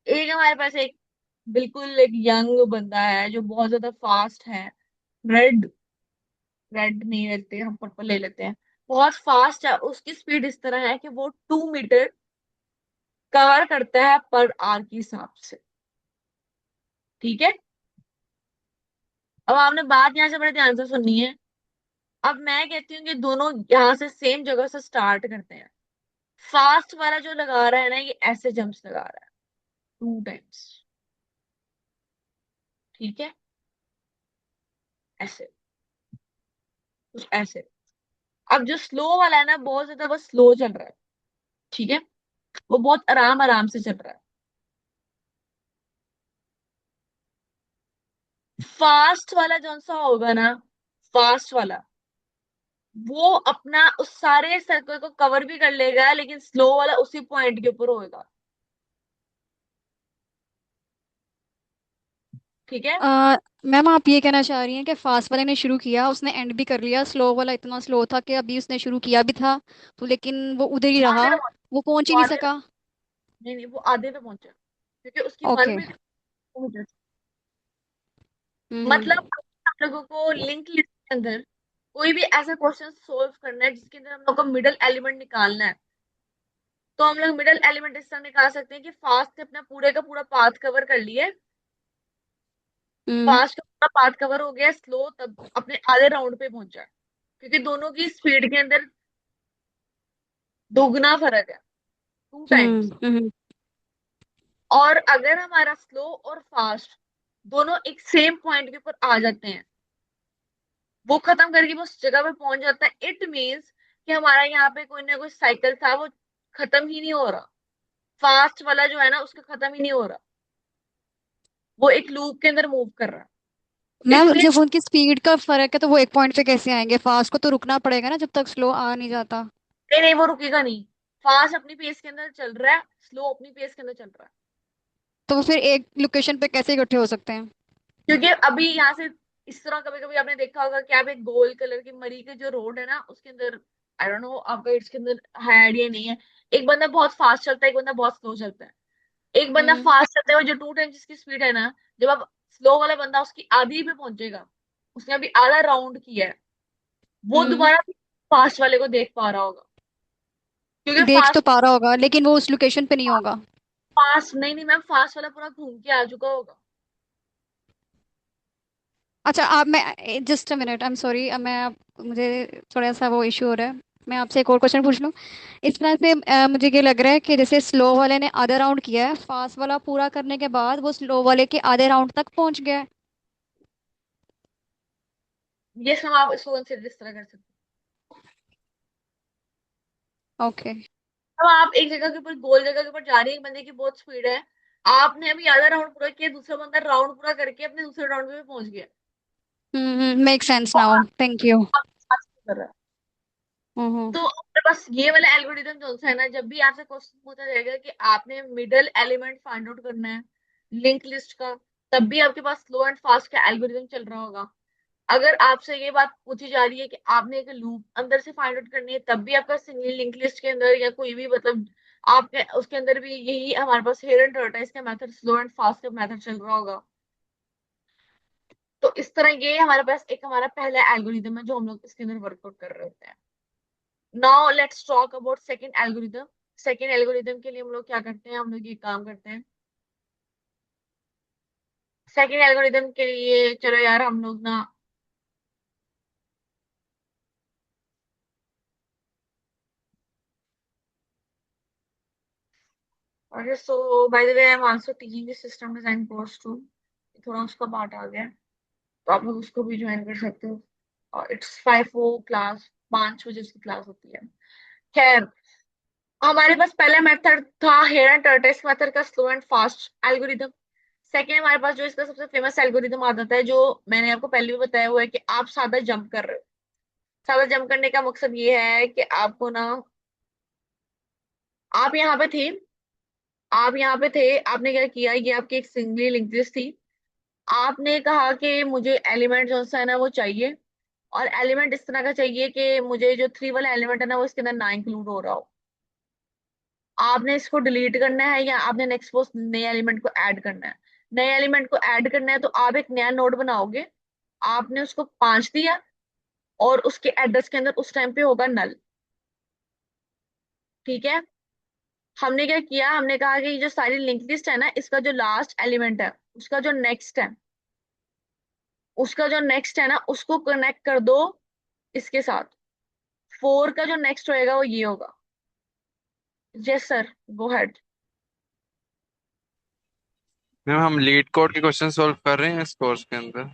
एक हमारे पास एक बिल्कुल एक यंग बंदा है जो बहुत ज्यादा फास्ट है। रेड रेड नहीं लेते, हम पर्पल ले लेते हैं। बहुत फास्ट है, उसकी स्पीड इस तरह है कि वो 2 मीटर कवर करता है पर आवर के हिसाब से। ठीक है। अब आपने बात यहाँ से बड़े ध्यान से सुननी है। अब मैं कहती हूँ कि दोनों यहाँ से सेम जगह से स्टार्ट करते हैं। फास्ट वाला जो लगा रहा है ना, ये ऐसे जंप्स लगा रहा है 2 टाइम्स। ठीक है। ऐसे, कुछ ऐसे। अब जो स्लो वाला है ना, बहुत ज्यादा बस स्लो चल रहा है। ठीक है। वो बहुत आराम आराम से चल रहा है। फास्ट वाला जो सा होगा ना, फास्ट वाला वो अपना उस सारे सर्कल को कवर भी कर लेगा, लेकिन स्लो वाला उसी पॉइंट के ऊपर होगा। ठीक है। आ, मैम आप ये कहना चाह रही हैं कि फास्ट वाले ने शुरू किया, उसने एंड भी कर लिया, स्लो वाला इतना स्लो था कि अभी उसने शुरू किया भी था तो लेकिन वो उधर ही आधे रहा, पे पहुंचा। वो पहुंच ही वो नहीं आधे, सका। नहीं नहीं, वो आधे पे पहुंचा क्योंकि उसकी वन ओके। मीटर। हम्म। मतलब हम लोगों को लिंक लिस्ट के अंदर कोई भी ऐसा क्वेश्चन सोल्व करना है जिसके अंदर हम लोग को मिडल एलिमेंट निकालना है, तो हम लोग मिडल एलिमेंट इस तरह निकाल सकते हैं कि फास्ट ने अपना पूरे का पूरा पाथ कवर कर लिया है। हम्म। फास्ट का पूरा पाथ कवर हो गया, स्लो तब अपने आधे राउंड पे पहुंचा, क्योंकि दोनों की स्पीड के अंदर दोगुना फर्क है, 2 टाइम्स। हम्म। और अगर हमारा स्लो और फास्ट दोनों एक सेम पॉइंट के ऊपर आ जाते हैं, वो खत्म करके वो उस जगह पे पहुंच जाता है, इट मीन्स कि हमारा यहाँ पे कोई ना कोई साइकिल था, वो खत्म ही नहीं हो रहा। फास्ट वाला जो है ना, उसका खत्म ही नहीं हो रहा। वो एक लूप के अंदर मूव कर रहा है, मैम इसलिए जब उनकी स्पीड का फर्क है तो वो एक पॉइंट पे कैसे आएंगे? फास्ट को तो रुकना पड़ेगा ना जब तक स्लो आ नहीं जाता। नहीं नहीं, वो रुकेगा नहीं। फास्ट अपनी पेस के अंदर चल रहा है, स्लो अपनी पेस के अंदर चल रहा है। तो वो फिर एक लोकेशन पे कैसे इकट्ठे हो सकते हैं? क्योंकि अभी यहाँ से इस तरह कभी कभी आपने देखा होगा कि आप एक गोल कलर की मरी के जो रोड है ना उसके अंदर, आई डोंट नो आपका इसके अंदर है आइडिया नहीं है, एक बंदा बहुत फास्ट चलता है, एक बंदा बहुत स्लो चलता है। एक बंदा हम्म। फास्ट चलता है वो जो 2 टाइम जिसकी स्पीड है ना, जब आप स्लो वाला बंदा उसकी आधी पे पहुंचेगा, उसने अभी आधा राउंड किया है, वो हम्म। दोबारा फास्ट वाले को देख पा रहा होगा, क्योंकि देख तो फास्ट पा रहा होगा लेकिन वो उस लोकेशन पे नहीं होगा। फास्ट नहीं नहीं मैम, फास्ट वाला पूरा घूम के आ चुका होगा। अच्छा आप मैं just a minute, I am sorry, मुझे थोड़ा सा वो इशू हो रहा है। मैं आपसे एक और क्वेश्चन पूछ लूँ। इस तरह से मुझे ये लग रहा है कि जैसे स्लो वाले ने आधा राउंड किया है, फास्ट वाला पूरा करने के बाद वो स्लो वाले के आधे राउंड तक पहुंच गया है। ये सब आप इसको कंसिडर इस तरह कर सकते ओके। हो। अब आप एक जगह के ऊपर गोल जगह के ऊपर जा रही है, एक बंदे की बहुत स्पीड है, आपने अभी आधा राउंड पूरा किया, दूसरा बंदा राउंड पूरा करके अपने दूसरे राउंड पे भी पहुंच गया। मेक सेंस तो नाउ, थैंक यू। आप फास्ट कर रहे हो। हम्म। तो हमारे पास ये वाला एल्गोरिदम जो सा है ना, जब भी आपसे क्वेश्चन पूछा जाएगा कि आपने मिडल एलिमेंट फाइंड आउट करना है लिंक लिस्ट का, तब भी आपके पास स्लो एंड फास्ट का एल्गोरिदम चल रहा होगा। अगर आपसे ये बात पूछी जा रही है कि आपने एक लूप अंदर से फाइंड आउट करनी है, तब भी आपका सिंगल लिंक लिस्ट के अंदर या कोई भी मतलब आपके उसके अंदर भी यही हमारे पास हेयर एंड टॉर्टोइस का मेथड, स्लो एंड फास्ट का मेथड चल रहा होगा। तो इस तरह ये हमारे पास एक हमारा पहला एल्गोरिदम है जो हम लोग इसके अंदर वर्कआउट कर रहे होते हैं। Now let's talk about second algorithm. Second algorithm के लिए हम लोग क्या करते हैं, हम लोग ये काम करते हैं। सेकंड एल्गोरिदम के लिए चलो यार हम लोग ना, अरे so by the way I am also teaching the system design course too, थोड़ा उसका पार्ट आ गया है, तो आप लोग उसको भी ज्वाइन कर सकते हो। और इट्स 5 क्लास, 5 बजे उसकी क्लास होती है। खैर, हमारे पास पहला मेथड था हेयर एंड टर्टल्स मेथड का slow and fast algorithm. Second हमारे पास जो इसका सबसे फेमस एल्गोरिदम आ जाता है, जो मैंने आपको पहले भी बताया हुआ है कि आप सादा जंप कर रहे हो। सादा जंप करने का मकसद ये है कि आपको ना, आप यहाँ पे थे, आप यहाँ पे थे, आपने क्या किया, ये आपकी एक सिंगली लिंक लिस्ट थी। आपने कहा कि मुझे एलिमेंट जो सा है ना वो चाहिए, और एलिमेंट इस तरह का चाहिए कि मुझे जो 3 वाला एलिमेंट है ना वो इसके अंदर ना इंक्लूड हो रहा हो। आपने इसको डिलीट करना है या आपने नेक्स्ट पोस्ट नए एलिमेंट को ऐड करना है। नए एलिमेंट को ऐड करना है तो आप एक नया नोड बनाओगे, आपने उसको 5 दिया, और उसके एड्रेस के अंदर उस टाइम पे होगा नल। ठीक है, हमने क्या किया, हमने कहा कि ये जो सारी लिंक लिस्ट है ना, इसका जो लास्ट एलिमेंट है उसका जो नेक्स्ट है, उसका जो नेक्स्ट है ना उसको कनेक्ट कर दो इसके साथ। 4 का जो नेक्स्ट होएगा वो ये होगा। यस सर, गो हेड। मैम हम लीड कोड के क्वेश्चन सॉल्व कर रहे हैं इस कोर्स के अंदर।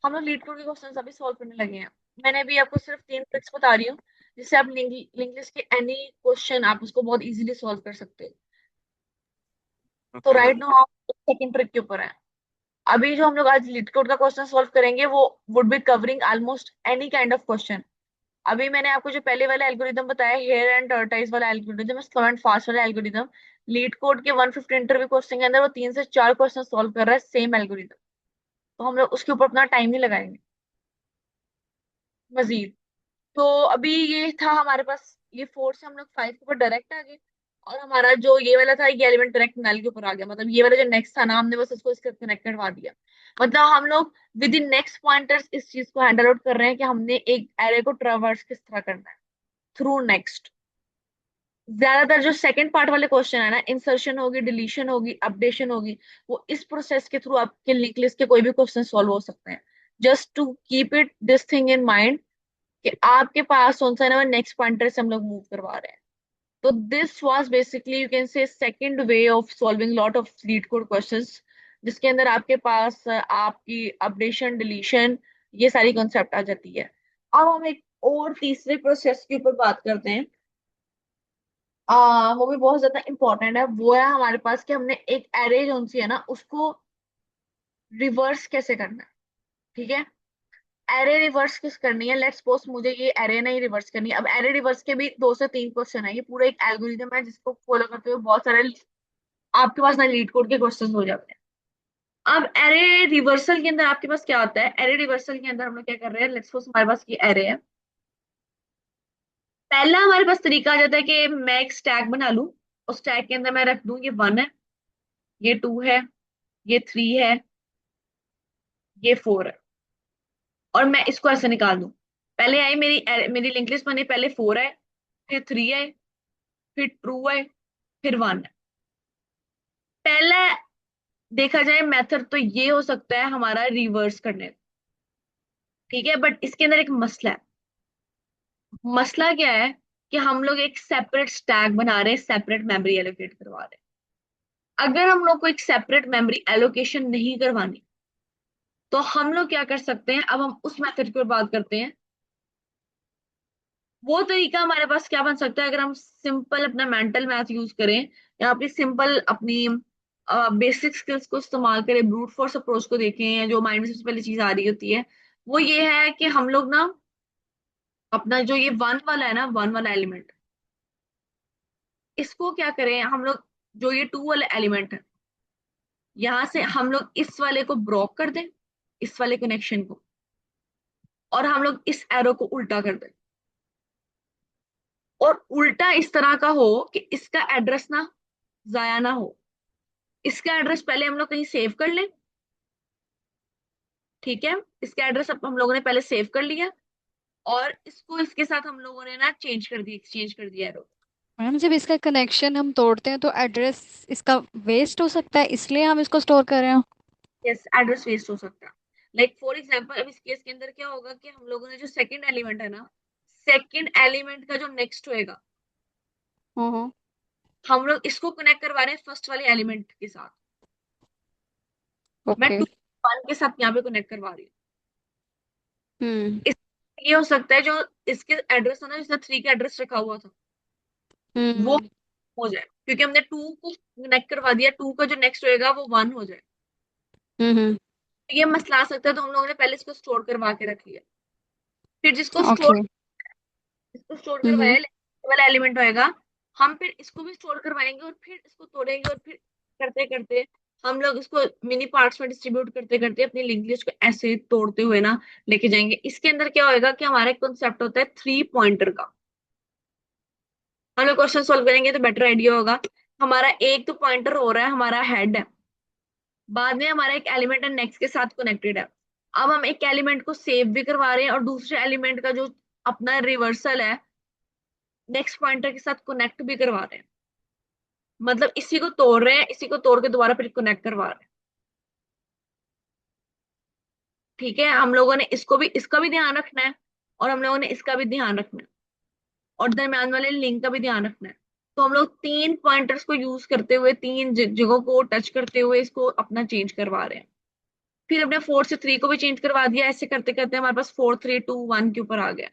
हम लोग लीड कोड के क्वेश्चन अभी सॉल्व करने लगे हैं। मैंने अभी आपको सिर्फ 3 ट्रिक्स बता रही हूँ जिससे आप लिंक लिस्ट के एनी क्वेश्चन आप उसको बहुत इजीली सॉल्व कर सकते हो। तो ओके राइट मैम। नाउ आप सेकंड ट्रिक के ऊपर हैं। अभी जो हम लोग आज लीड कोड का क्वेश्चन सॉल्व करेंगे वो would be covering almost any kind of question. अभी मैंने आपको जो पहले वाला एल्गोरिदम बताया, हेयर एंड टर्टाइज वाला एल्गोरिदम, स्लो एंड फास्ट वाला एल्गोरिदम, लीड कोड के 150 इंटरव्यू क्वेश्चन के अंदर वो 3 से 4 क्वेश्चन सॉल्व कर रहा है सेम एल्गोरिदम। तो हम लोग उसके ऊपर अपना टाइम नहीं लगाएंगे मजीद। तो अभी ये था हमारे पास, ये 4 से हम लोग 5 के ऊपर डायरेक्ट आ गए, और हमारा जो ये वाला था ये एलिमेंट डायरेक्ट नल के ऊपर आ गया, मतलब ये वाला जो नेक्स्ट था ना हमने बस उसको इसके कनेक्ट करवा दिया। मतलब हम लोग विद इन नेक्स्ट पॉइंटर्स इस चीज को हैंडल आउट कर रहे हैं कि हमने एक एरे को ट्रावर्स किस तरह करना है थ्रू नेक्स्ट। ज्यादातर जो सेकंड पार्ट वाले क्वेश्चन है ना, इंसर्शन होगी, डिलीशन होगी, अपडेशन होगी, वो इस प्रोसेस के थ्रू आपके लिंक लिस्ट के कोई भी क्वेश्चन सॉल्व हो सकते हैं। Just to keep it this thing in mind कि आपके पास कौन सा है, नेक्स्ट पॉइंटर से हम लोग मूव करवा रहे हैं। तो this was basically you can say second way of solving lot of leet code questions, जिसके अंदर आपके पास आपकी अपडेशन डिलीशन ये सारी कॉन्सेप्ट आ जाती है। अब हम एक और तीसरे प्रोसेस के ऊपर बात करते हैं। वो भी बहुत ज्यादा इंपॉर्टेंट है, वो है हमारे पास कि हमने एक एरे जो सी है ना उसको रिवर्स कैसे करना है। ठीक है, एरे रिवर्स किस करनी है, लेट्स सपोज मुझे ये एरे नहीं रिवर्स करनी है। अब एरे रिवर्स के भी 2 से 3 क्वेश्चन है, ये पूरा एक एल्गोरिदम है जिसको फॉलो करते हुए बहुत सारे आपके पास ना लीड कोड के क्वेश्चन हो जाते हैं। अब एरे रिवर्सल के अंदर आपके पास क्या होता है? एरे रिवर्सल के अंदर हम लोग क्या कर रहे हैं, लेट्स सपोज हमारे पास ये एरे है। पहला हमारे पास तरीका आ जाता है कि मैं एक स्टैक बना लूं, उस स्टैक के अंदर मैं रख दूं ये 1 है, ये 2 है, ये 3 है, ये 4 है, और मैं इसको ऐसे निकाल दूं। पहले आई मेरी लिंक लिस्ट बनी, पहले 4 है, फिर 3 है, फिर 2 है, फिर 1 है। पहला देखा जाए मेथड तो ये हो सकता है हमारा रिवर्स करने का, ठीक है, बट इसके अंदर एक मसला है। मसला क्या है कि हम लोग एक सेपरेट स्टैक बना रहे हैं, सेपरेट मेमोरी एलोकेट करवा रहे हैं। अगर हम लोग को एक सेपरेट मेमोरी एलोकेशन नहीं करवानी, तो हम लोग क्या कर सकते हैं, अब हम उस मेथड की ओर बात करते हैं। वो तरीका हमारे पास क्या बन सकता है, अगर हम सिंपल अपना मेंटल मैथ यूज करें, या अपनी सिंपल अपनी बेसिक स्किल्स को इस्तेमाल करें, ब्रूट फोर्स अप्रोच को देखें, या जो माइंड में सबसे पहले चीज आ रही होती है, वो ये है कि हम लोग ना अपना जो ये 1 वाला है ना, 1 वाला एलिमेंट, इसको क्या करें हम लोग, जो ये 2 वाला एलिमेंट है, यहां से हम लोग इस वाले को ब्रोक कर दें, इस वाले कनेक्शन को, और हम लोग इस एरो को उल्टा कर दें। और उल्टा इस तरह का हो कि इसका एड्रेस ना जाया ना हो। इसका एड्रेस पहले हम लोग कहीं सेव कर लें, ठीक है, इसका एड्रेस अब हम लोगों ने पहले सेव कर लिया, और इसको इसके साथ हम लोगों ने ना चेंज कर दिया, एक्सचेंज कर दिया एरो। मैम जब इसका कनेक्शन हम तोड़ते हैं तो एड्रेस इसका वेस्ट हो सकता है, इसलिए हम इसको स्टोर कर रहे हैं। यस, एड्रेस वेस्ट हो सकता है। लाइक फॉर एग्जांपल, अब इस केस के अंदर क्या होगा कि हम लोगों ने जो सेकंड एलिमेंट है ना, सेकंड एलिमेंट का जो नेक्स्ट होएगा, हम्म। हम लोग इसको कनेक्ट करवा रहे हैं फर्स्ट वाले एलिमेंट के साथ। मैं ओके। 2 1 के साथ यहाँ पे कनेक्ट करवा रही हूँ। हम्म। इस ये हो सकता है जो इसके एड्रेस था ना, जिसने 3 का एड्रेस रखा हुआ था, वो हम्म। हो जाए, क्योंकि हमने 2 को कनेक्ट करवा दिया, 2 का जो नेक्स्ट होएगा वो 1 हो जाए। हम्म। तो ये मसला आ सकता है, तो हम लोगों ने पहले इसको स्टोर करवा के रख लिया। फिर ओके। इसको स्टोर करवाया, हम्म। ये वाला एलिमेंट होएगा, हम फिर इसको भी स्टोर करवाएंगे, और फिर इसको तोड़ेंगे, और फिर करते करते हम लोग इसको मिनी पार्ट्स में डिस्ट्रीब्यूट करते करते अपनी लिंक लिस्ट को ऐसे तोड़ते हुए ना लेके जाएंगे। इसके अंदर क्या होएगा कि हमारा एक कॉन्सेप्ट होता है 3 पॉइंटर का। हम लोग क्वेश्चन सोल्व करेंगे तो बेटर आइडिया होगा। हमारा एक तो पॉइंटर हो रहा है, हमारा हेड है, बाद में हमारा एक एलिमेंट है नेक्स्ट के साथ कनेक्टेड है। अब हम एक एलिमेंट को सेव भी करवा रहे हैं, और दूसरे एलिमेंट का जो अपना रिवर्सल है, नेक्स्ट पॉइंटर के साथ कनेक्ट भी करवा रहे हैं। मतलब इसी को तोड़ रहे हैं, इसी को तोड़ के दोबारा फिर कनेक्ट करवा रहे हैं। ठीक है, हम लोगों ने इसको भी, इसका भी ध्यान रखना है, और हम लोगों ने इसका भी ध्यान रखना है, और दरम्यान वाले लिंक का भी ध्यान रखना है। तो हम लोग 3 पॉइंटर्स को यूज करते हुए, 3 जगहों को टच करते हुए इसको अपना चेंज करवा रहे हैं। फिर हमने 4 से 3 को भी चेंज करवा दिया। ऐसे करते करते हमारे पास 4 3 2 1 के ऊपर आ गया।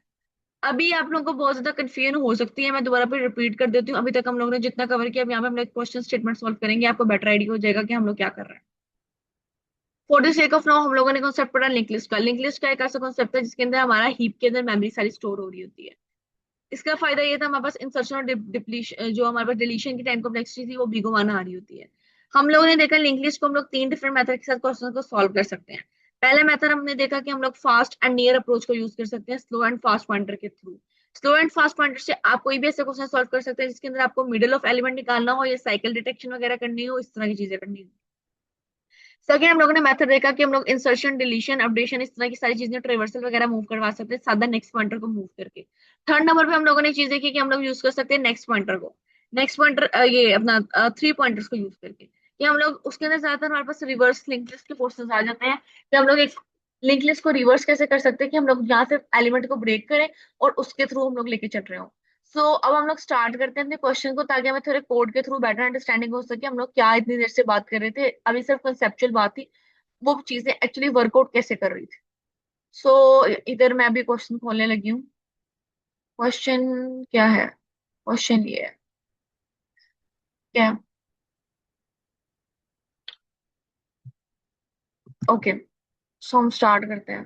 अभी आप लोगों को बहुत ज्यादा कंफ्यूजन हो सकती है, मैं दोबारा फिर रिपीट कर देती हूँ। अभी तक हम लोगों ने जितना कवर किया, अब यहाँ पे हम लोग क्वेश्चन स्टेटमेंट सॉल्व करेंगे, आपको बेटर आइडिया हो जाएगा कि हम लोग क्या कर रहे हैं। For the sake of now हम लोगों ने कॉन्सेप्ट पढ़ा लिंक लिस्ट का। लिंक लिस्ट का एक ऐसा कॉन्सेप्ट है जिसके अंदर हमारा हीप के अंदर मेमोरी सारी स्टोर हो रही होती है। इसका फायदा ये था, हमारे पास इंसर्शन और डिप्लीशन, जो हमारे पास डिलीशन की टाइम कॉम्प्लेक्सिटी थी, वो O आ रही होती है। हम लोगों ने देखा लिंक लिस्ट को हम लोग 3 डिफरेंट मेथड के साथ क्वेश्चन को सॉल्व कर सकते हैं। पहले मेथड हमने देखा कि हम लोग फास्ट एंड नियर अप्रोच को यूज कर सकते हैं, स्लो एंड फास्ट पॉइंटर के through. Slow and fast pointer से आप कोई भी ऐसे क्वेश्चन सॉल्व कर सकते हैं जिसके अंदर आपको मिडिल ऑफ एलिमेंट निकालना हो, या साइकिल डिटेक्शन वगैरह करनी हो, इस तरह की चीजें करनी हो। सेकंड हम लोगों ने मेथड देखा कि हम लोग इंसर्शन, डिलीशन, अपडेशन, इस तरह की सारी चीजें ट्रेवर्सल वगैरह मूव करवा सकते हैं सादा नेक्स्ट पॉइंटर को मूव करके। थर्ड नंबर पे हम लोगों ने चीज देखी कि हम लोग यूज कर सकते हैं नेक्स्ट पॉइंटर को, नेक्स्ट पॉइंटर ये अपना 3 पॉइंटर्स को यूज करके। कि हम लोग उसके अंदर ज्यादातर हमारे पास रिवर्स लिंक लिस्ट के पोर्शन आ जाते हैं, कि हम लोग एक लिंक लिस्ट को रिवर्स कैसे कर सकते हैं, कि हम लोग यहाँ से एलिमेंट को ब्रेक करें और उसके थ्रू हम लोग लेके चल रहे हो। सो अब हम लोग स्टार्ट करते हैं अपने क्वेश्चन को, ताकि हमें थोड़े कोड के थ्रू बेटर अंडरस्टैंडिंग हो सके हम लोग क्या इतनी देर से बात कर रहे थे। अभी सिर्फ कंसेप्चुअल बात थी, वो चीजें एक्चुअली वर्कआउट कैसे कर रही थी। सो इधर मैं भी क्वेश्चन खोलने लगी हूँ। क्वेश्चन क्या है? क्वेश्चन ये है क्या? ओके, सो हम स्टार्ट करते हैं।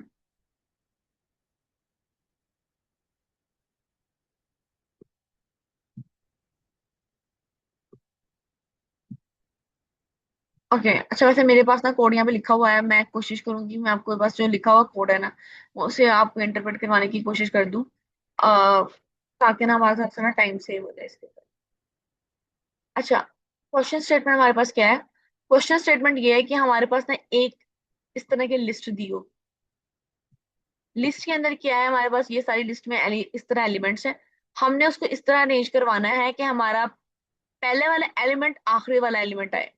ओके अच्छा, वैसे मेरे पास ना कोड यहाँ पे लिखा हुआ है, मैं कोशिश करूंगी मैं आपको बस जो लिखा हुआ कोड है ना उसे आपको इंटरप्रेट करवाने की कोशिश कर दूं, ताकि ना हमारे साथ ना टाइम सेव हो जाए इसके ऊपर। अच्छा, क्वेश्चन स्टेटमेंट हमारे पास क्या है? क्वेश्चन स्टेटमेंट ये है कि हमारे पास ना एक इस तरह की लिस्ट दी हो। लिस्ट के अंदर क्या है, हमारे पास ये सारी लिस्ट में इस तरह एलिमेंट्स है। हमने उसको इस तरह अरेंज करवाना है कि हमारा पहले वाला एलिमेंट आखिरी वाला एलिमेंट आए,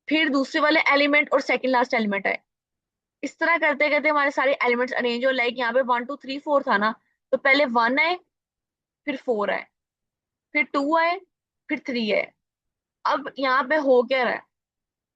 फिर दूसरे वाले एलिमेंट और सेकंड लास्ट एलिमेंट आए। इस तरह करते करते हमारे सारे एलिमेंट्स अरेंज हो। लाइक यहाँ पे 1 2 3 4 था ना, तो पहले 1 आए, फिर 4 आए, फिर 2 आए, फिर 3 आए। अब यहाँ पे हो क्या रहा है,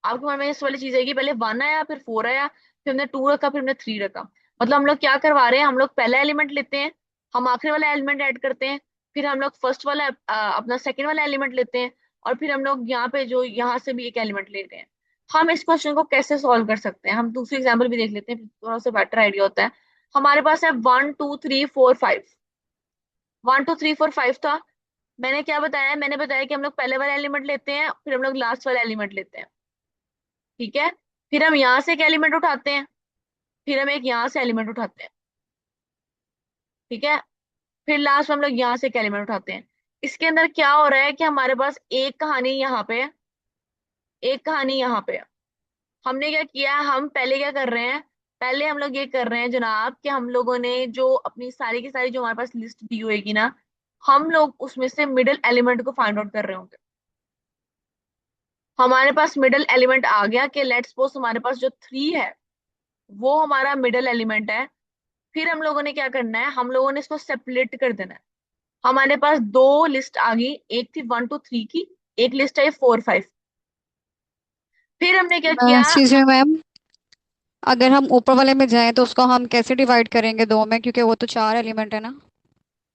आपके मन में इस वाली चीज है कि पहले 1 आया, फिर 4 आया, फिर हमने 2 रखा, फिर हमने 3 रखा। मतलब हम लोग क्या करवा रहे हैं, हम लोग पहला एलिमेंट लेते हैं, हम आखिरी वाला एलिमेंट ऐड करते हैं, फिर हम लोग फर्स्ट वाला अपना सेकंड वाला एलिमेंट लेते हैं, और फिर हम लोग यहाँ पे जो यहाँ से भी एक एलिमेंट लेते हैं। हम इस क्वेश्चन को कैसे सॉल्व कर सकते हैं, हम दूसरी एग्जाम्पल भी देख लेते हैं, फिर थोड़ा सा बेटर आइडिया होता है। हमारे पास है 1 2 3 4 5। 1 2 3 4 5 था। मैंने क्या बताया, मैंने बताया कि हम लोग पहले वाला एलिमेंट लेते हैं, फिर हम लोग लास्ट वाला एलिमेंट लेते हैं। ठीक है, फिर हम यहाँ से एक एलिमेंट उठाते हैं, फिर हम एक यहाँ से एलिमेंट उठाते हैं। ठीक है, फिर लास्ट में हम लोग यहाँ से एक एलिमेंट उठाते हैं। इसके अंदर क्या हो रहा है कि हमारे पास एक कहानी यहाँ पे है, एक कहानी यहाँ पे है। हमने क्या किया, हम पहले क्या कर रहे हैं, पहले हम लोग ये कर रहे हैं जनाब कि हम लोगों ने जो अपनी सारी की सारी जो हमारे पास लिस्ट दी होगी ना, हम लोग उसमें से मिडिल एलिमेंट को फाइंड आउट कर रहे होंगे। हमारे पास मिडिल एलिमेंट आ गया कि लेट्स सपोज हमारे पास जो 3 है वो हमारा मिडिल एलिमेंट है। फिर हम लोगों ने क्या करना है, हम लोगों ने इसको सेपरेट कर देना है। हमारे पास दो लिस्ट आ गई, एक थी 1 2 3 की, एक लिस्ट आई 4 5। फिर हमने क्या किया, एक्सक्यूज मी मैम, अगर हम ऊपर वाले में जाएं तो उसको हम कैसे डिवाइड करेंगे दो में, क्योंकि वो तो चार एलिमेंट है ना।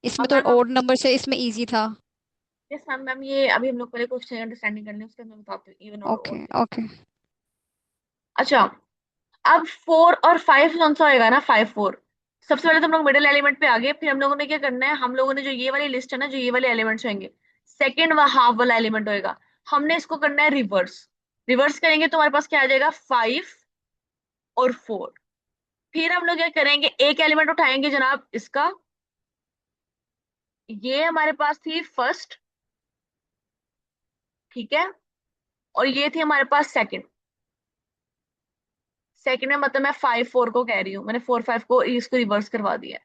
इसमें अब तो मैम ओड नंबर से इसमें इजी था। यस मैम, मैम ये अभी हम लोग पहले कुछ अंडरस्टैंडिंग कर लें, उसके बाद मैं बताती हूँ इवन और ओके ओड कैसे। ओके। अच्छा, अब 4 और 5 कौन सा होएगा ना, 5 4। सबसे पहले तो हम लोग मिडिल एलिमेंट पे आ गए, फिर हम लोगों ने क्या करना है, हम लोगों ने जो ये वाली लिस्ट है ना, जो ये वाले एलिमेंट्स होंगे, सेकंड व हाफ वाला एलिमेंट होएगा, हमने इसको करना है रिवर्स। रिवर्स करेंगे तो हमारे पास क्या आ जाएगा, 5 और 4। फिर हम लोग क्या करेंगे, एक एलिमेंट उठाएंगे जनाब इसका, ये हमारे पास थी फर्स्ट। ठीक है, और ये थी हमारे पास सेकंड। सेकंड में मतलब मैं 5 4 को कह रही हूँ, मैंने 4 5 को इसको रिवर्स करवा दिया।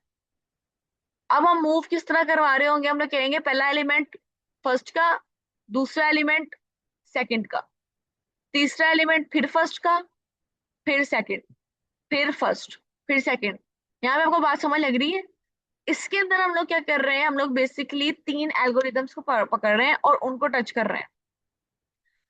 अब हम मूव किस तरह करवा रहे होंगे, हम लोग कहेंगे पहला एलिमेंट फर्स्ट का, दूसरा एलिमेंट सेकंड का, तीसरा एलिमेंट फिर फर्स्ट का, फिर सेकंड, फिर फर्स्ट, फिर सेकंड। यहाँ पे आपको बात समझ लग रही है? इसके अंदर हम लोग क्या कर रहे हैं, हम लोग बेसिकली 3 एल्गोरिदम्स को पकड़ रहे हैं और उनको टच कर रहे हैं।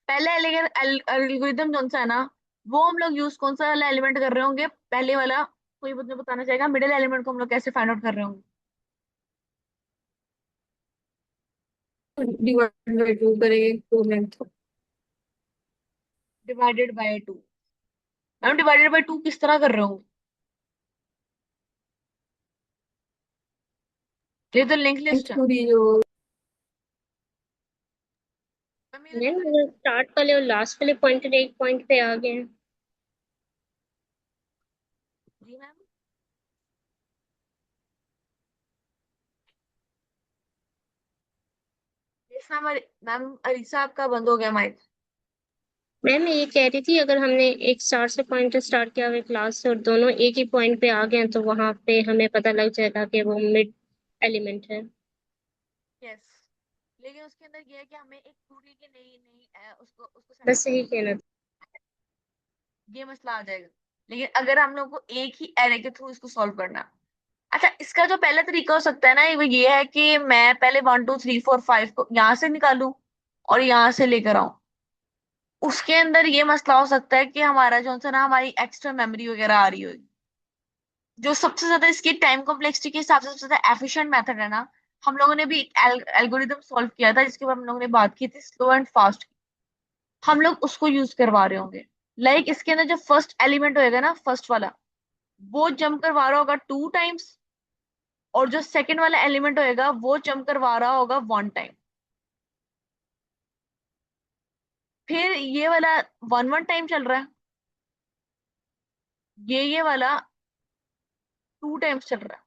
पहला एल्गोरिदम कौन सा है ना, वो हम लोग यूज कौन सा वाला एलिमेंट कर रहे होंगे, पहले वाला। कोई मुझे बताना चाहेगा मिडिल एलिमेंट को हम लोग कैसे फाइंड आउट कर रहे होंगे? डिवाइड बाय 2 करेंगे 2 length. Divided by 2। Ma'am divided by 2 किस तरह कर रहे होंगे? ये तो लिंक लिस्ट है पूरी जो मैम, ये तो मैम पूरी। वो स्टार्ट वाले और लास्ट वाले पॉइंटर एक पॉइंट पे आ गए हैं। जी मैम, यस मैम। मैम अरीसा आपका बंद हो गया माइक। मैम मैं ये कह रही थी, अगर हमने एक स्टार से पॉइंटर स्टार्ट किया हुआ क्लास से और दोनों एक ही पॉइंट पे आ गए हैं, तो वहां पे हमें पता लग जाएगा कि वो मिड एलिमेंट है। यस, लेकिन उसके अंदर ये है कि हमें एक पूरी की नहीं नहीं उसको उसको सेट बस आउट यही करना कहना था। है, ये मसला आ जाएगा। लेकिन अगर हम लोग को एक ही एरे के थ्रू इसको सॉल्व करना है। अच्छा, इसका जो पहला तरीका हो सकता है ना, वो ये है कि मैं पहले 1 2 3 4 5 को यहाँ से निकालूं और यहाँ से लेकर आऊं। उसके अंदर ये मसला हो सकता है कि हमारा जो सा ना, हमारी एक्स्ट्रा मेमोरी वगैरह आ रही होगी। जो सबसे ज्यादा इसकी टाइम कॉम्प्लेक्सिटी के हिसाब से सबसे ज्यादा एफिशिएंट मेथड है ना, हम लोगों ने भी एक एल्गोरिदम सॉल्व किया था जिसके ऊपर हम लोगों ने बात की थी, स्लो एंड फास्ट। हम लोग उसको यूज करवा रहे होंगे। लाइक इसके अंदर जो फर्स्ट एलिमेंट होएगा ना, फर्स्ट वाला, वो जंप करवा रहा होगा 2 टाइम्स, और जो सेकंड वाला एलिमेंट होएगा वो जंप करवा रहा होगा 1 टाइम। फिर ये वाला 1 1 टाइम चल रहा है, ये वाला 2 टाइम्स चल रहा है।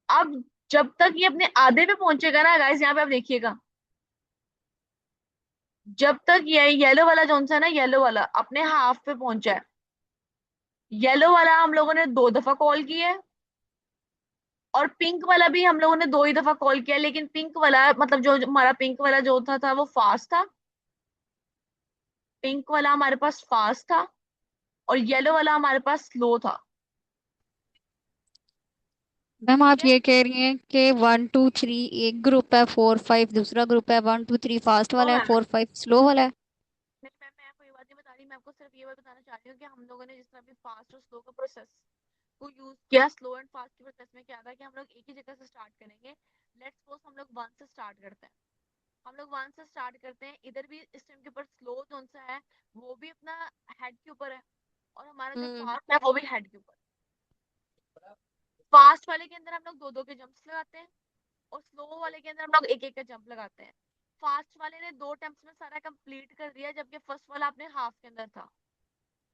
अब जब तक ये अपने आधे पे पहुंचेगा ना गाइस, यहाँ पे आप देखिएगा, जब तक ये येलो वाला जोन सा है ना, येलो वाला अपने हाफ पे पहुंचा है, येलो वाला हम लोगों ने 2 दफा कॉल किया है, और पिंक वाला भी हम लोगों ने 2 ही दफा कॉल किया, लेकिन पिंक वाला मतलब जो जो हमारा पिंक वाला जो था वो फास्ट था, पिंक वाला हमारे पास फास्ट था, और येलो वाला हमारे पास स्लो था। मैम ठीक आप है। ये कह रही हैं कि 1 2 3 एक ग्रुप है, 4 5 दूसरा ग्रुप है, 1 2 3 फास्ट तो वाला है, मैम 4 5 स्लो वाला है। नहीं मैम, मैं आपको ये बात नहीं बता रही, मैं आपको सिर्फ ये बात बताना चाह रही हूँ कि हम लोगों ने जिस तरह भी फास्ट और स्लो का प्रोसेस को यूज किया, स्लो एंड फास्ट के प्रोसेस में क्या था कि हम लोग एक ही जगह से स्टार्ट करेंगे। लेट्स सपोज हम लोग 1 से स्टार्ट करते हैं, हम लोग 1 से स्टार्ट करते हैं, इधर भी इस टाइम के ऊपर स्लो जोन सा है, वो भी अपना हेड के ऊपर है, और हमारा जो हम्म। फास्ट है वो भी हेड के ऊपर। फास्ट वाले के अंदर हम लोग 2 2 के जंप्स लगाते हैं, और स्लो वाले के अंदर हम लोग एक एक का जंप लगाते हैं। फास्ट वाले ने 2 अटेम्प्ट्स में सारा कंप्लीट कर दिया, जबकि फर्स्ट वाला अपने हाफ के अंदर था।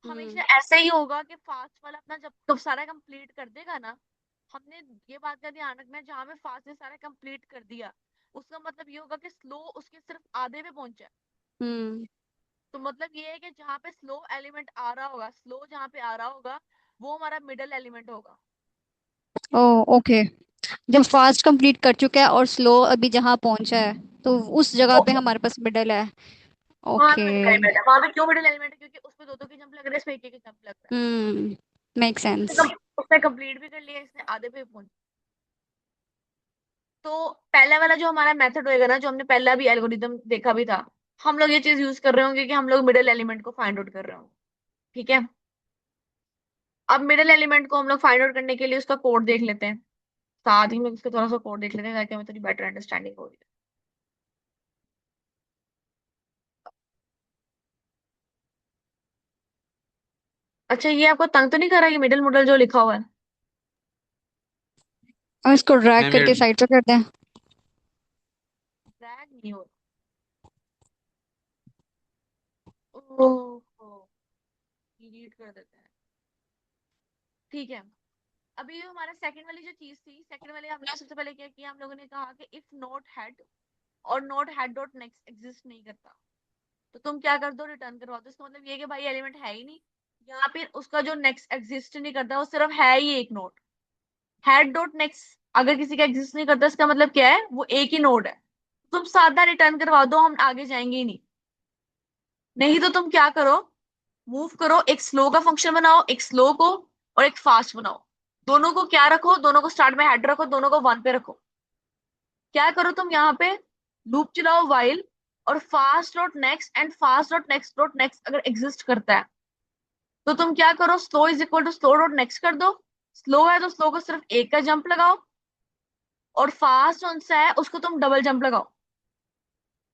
हम्म। हमेशा ऐसा ही होगा कि फास्ट वाला अपना जब तो सारा कंप्लीट कर देगा ना, हमने ये बात का ध्यान रखना है, जहां पे फास्ट ने सारा कंप्लीट कर दिया, उसका मतलब ये होगा कि स्लो उसके सिर्फ आधे पे पहुंचा है। हम्म। तो मतलब ये है कि जहां पे स्लो एलिमेंट आ रहा होगा, स्लो जहां पे आ रहा होगा, वो हमारा मिडल एलिमेंट होगा। ओ, ओके। जब फास्ट कंप्लीट कर चुका है और स्लो अभी जहाँ पहुंचा है, तो उस जगह पे हमारे पास मिडल है। वहां पे ओके। मिडिल एलिमेंट है, वहां पे क्यों मिडिल एलिमेंट है, क्योंकि उसपे 2 2 के जंप लग रहे हैं, इसमें एक एक के जंप लग रहा मेक है। सेंस। उसने कंप्लीट भी कर लिया, इसने आधे पे पहुंच। तो पहला वाला जो हमारा मेथड होएगा ना, जो हमने पहला भी एल्गोरिदम देखा भी था, हम लोग ये चीज यूज कर रहे होंगे कि हम लोग मिडिल एलिमेंट को फाइंड आउट कर रहे होंगे। ठीक है। अब मिडिल एलिमेंट को हम लोग फाइंड आउट करने के लिए उसका कोड देख लेते हैं, साथ ही में उसका थोड़ा सा कोड देख लेते हैं, ताकि हमें थोड़ी बेटर अंडरस्टैंडिंग हो। अच्छा, ये आपको तंग तो नहीं कर रहा ये मिडिल मॉडल जो लिखा हुआ है? और इसको ड्रैग नहीं करके मेरे साइड पे कर दें। ड्रैग नहीं हो रहा, ओह डिलीट कर देते हैं। ठीक है। अभी जो हमारा सेकंड वाली जो चीज थी, सेकंड वाले हमने सबसे पहले क्या किया, हम लोगों ने कहा कि इफ नोट हेड और note head dot next exist नहीं करता, तो तुम क्या कर दो, रिटर्न करवा दो। इसका मतलब ये है कि भाई एलिमेंट है ही नहीं, यहाँ पे उसका जो नेक्स्ट एग्जिस्ट नहीं करता, वो सिर्फ है ही एक नोड। हेड डॉट नेक्स्ट अगर किसी का एग्जिस्ट नहीं करता, इसका मतलब क्या है, वो एक ही नोड है। तुम सादा रिटर्न करवा दो, हम आगे जाएंगे ही नहीं। नहीं तो तुम क्या करो, मूव करो, एक स्लो का फंक्शन बनाओ, एक स्लो को और एक फास्ट बनाओ, दोनों को क्या रखो, दोनों को स्टार्ट में हेड रखो, दोनों को 1 पे रखो। क्या करो तुम यहाँ पे, लूप चलाओ वाइल, और fast dot next and fast dot next अगर एग्जिस्ट करता है, तो तुम क्या करो, slow is equal to slow dot next कर दो। स्लो है तो स्लो को सिर्फ एक का जंप लगाओ, और फास्ट कौन सा है उसको तुम डबल जंप लगाओ।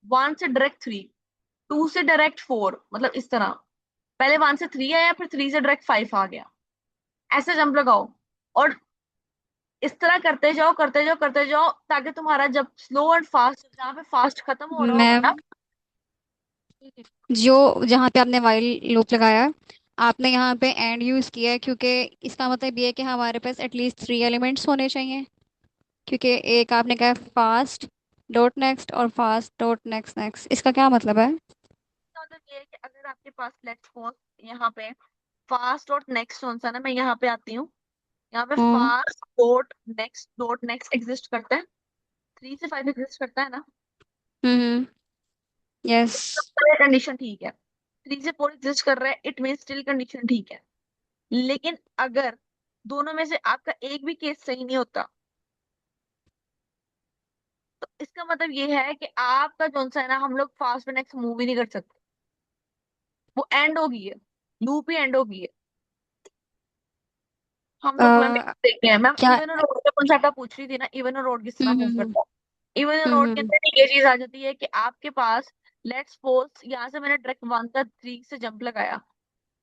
1 से डायरेक्ट 3, 2 से डायरेक्ट 4, मतलब इस तरह। पहले 1 से 3 आया, फिर 3 से डायरेक्ट 5 आ गया, ऐसे जंप लगाओ। और इस तरह करते जाओ करते जाओ करते जाओ, ताकि तुम्हारा जब स्लो एंड फास्ट, जहाँ पे फास्ट खत्म हो रहा होगा मैम, ना। जो जहाँ पे आपने वाइल लूप लगाया, आपने यहाँ पे एंड यूज किया है, क्योंकि इसका मतलब ये है कि हमारे पास एटलीस्ट 3 एलिमेंट्स होने चाहिए। क्योंकि एक आपने कहा फास्ट डॉट नेक्स्ट और फास्ट डॉट नेक्स्ट नेक्स्ट, इसका क्या मतलब है? मतलब ये है कि अगर आपके पास लेट्स सपोज यहाँ पे फास्ट डॉट नेक्स्ट कौन सा ना, मैं यहाँ पे आती हूँ, यहाँ पे हम्म। फास्ट डॉट नेक्स्ट एग्जिस्ट करता है, 3 से 5 एग्जिस्ट करता है ना। हम्म। यस। कंडीशन ठीक है, 3 से 4 एग्जिस्ट कर रहा है, इट मीन स्टिल कंडीशन ठीक है। लेकिन अगर दोनों में से आपका एक भी केस सही नहीं होता, तो इसका मतलब ये है कि आपका जो सा है ना, हम लोग फास्ट में नेक्स्ट मूव ही नहीं कर सकते, वो एंड हो गई है, लूप ही एंड हो गई है। हम लोग मैम क्या? देखते हैं मैम, इवन और रोड का कॉन्सेप्ट आप पूछ रही थी ना, इवन और रोड किस तरह मूव हम्म। करता है। इवन और रोड के हम्म। अंदर ये चीज आ जाती है कि आपके पास लेट्स सपोज यहाँ से मैंने डायरेक्ट 1 का 3 से जंप लगाया,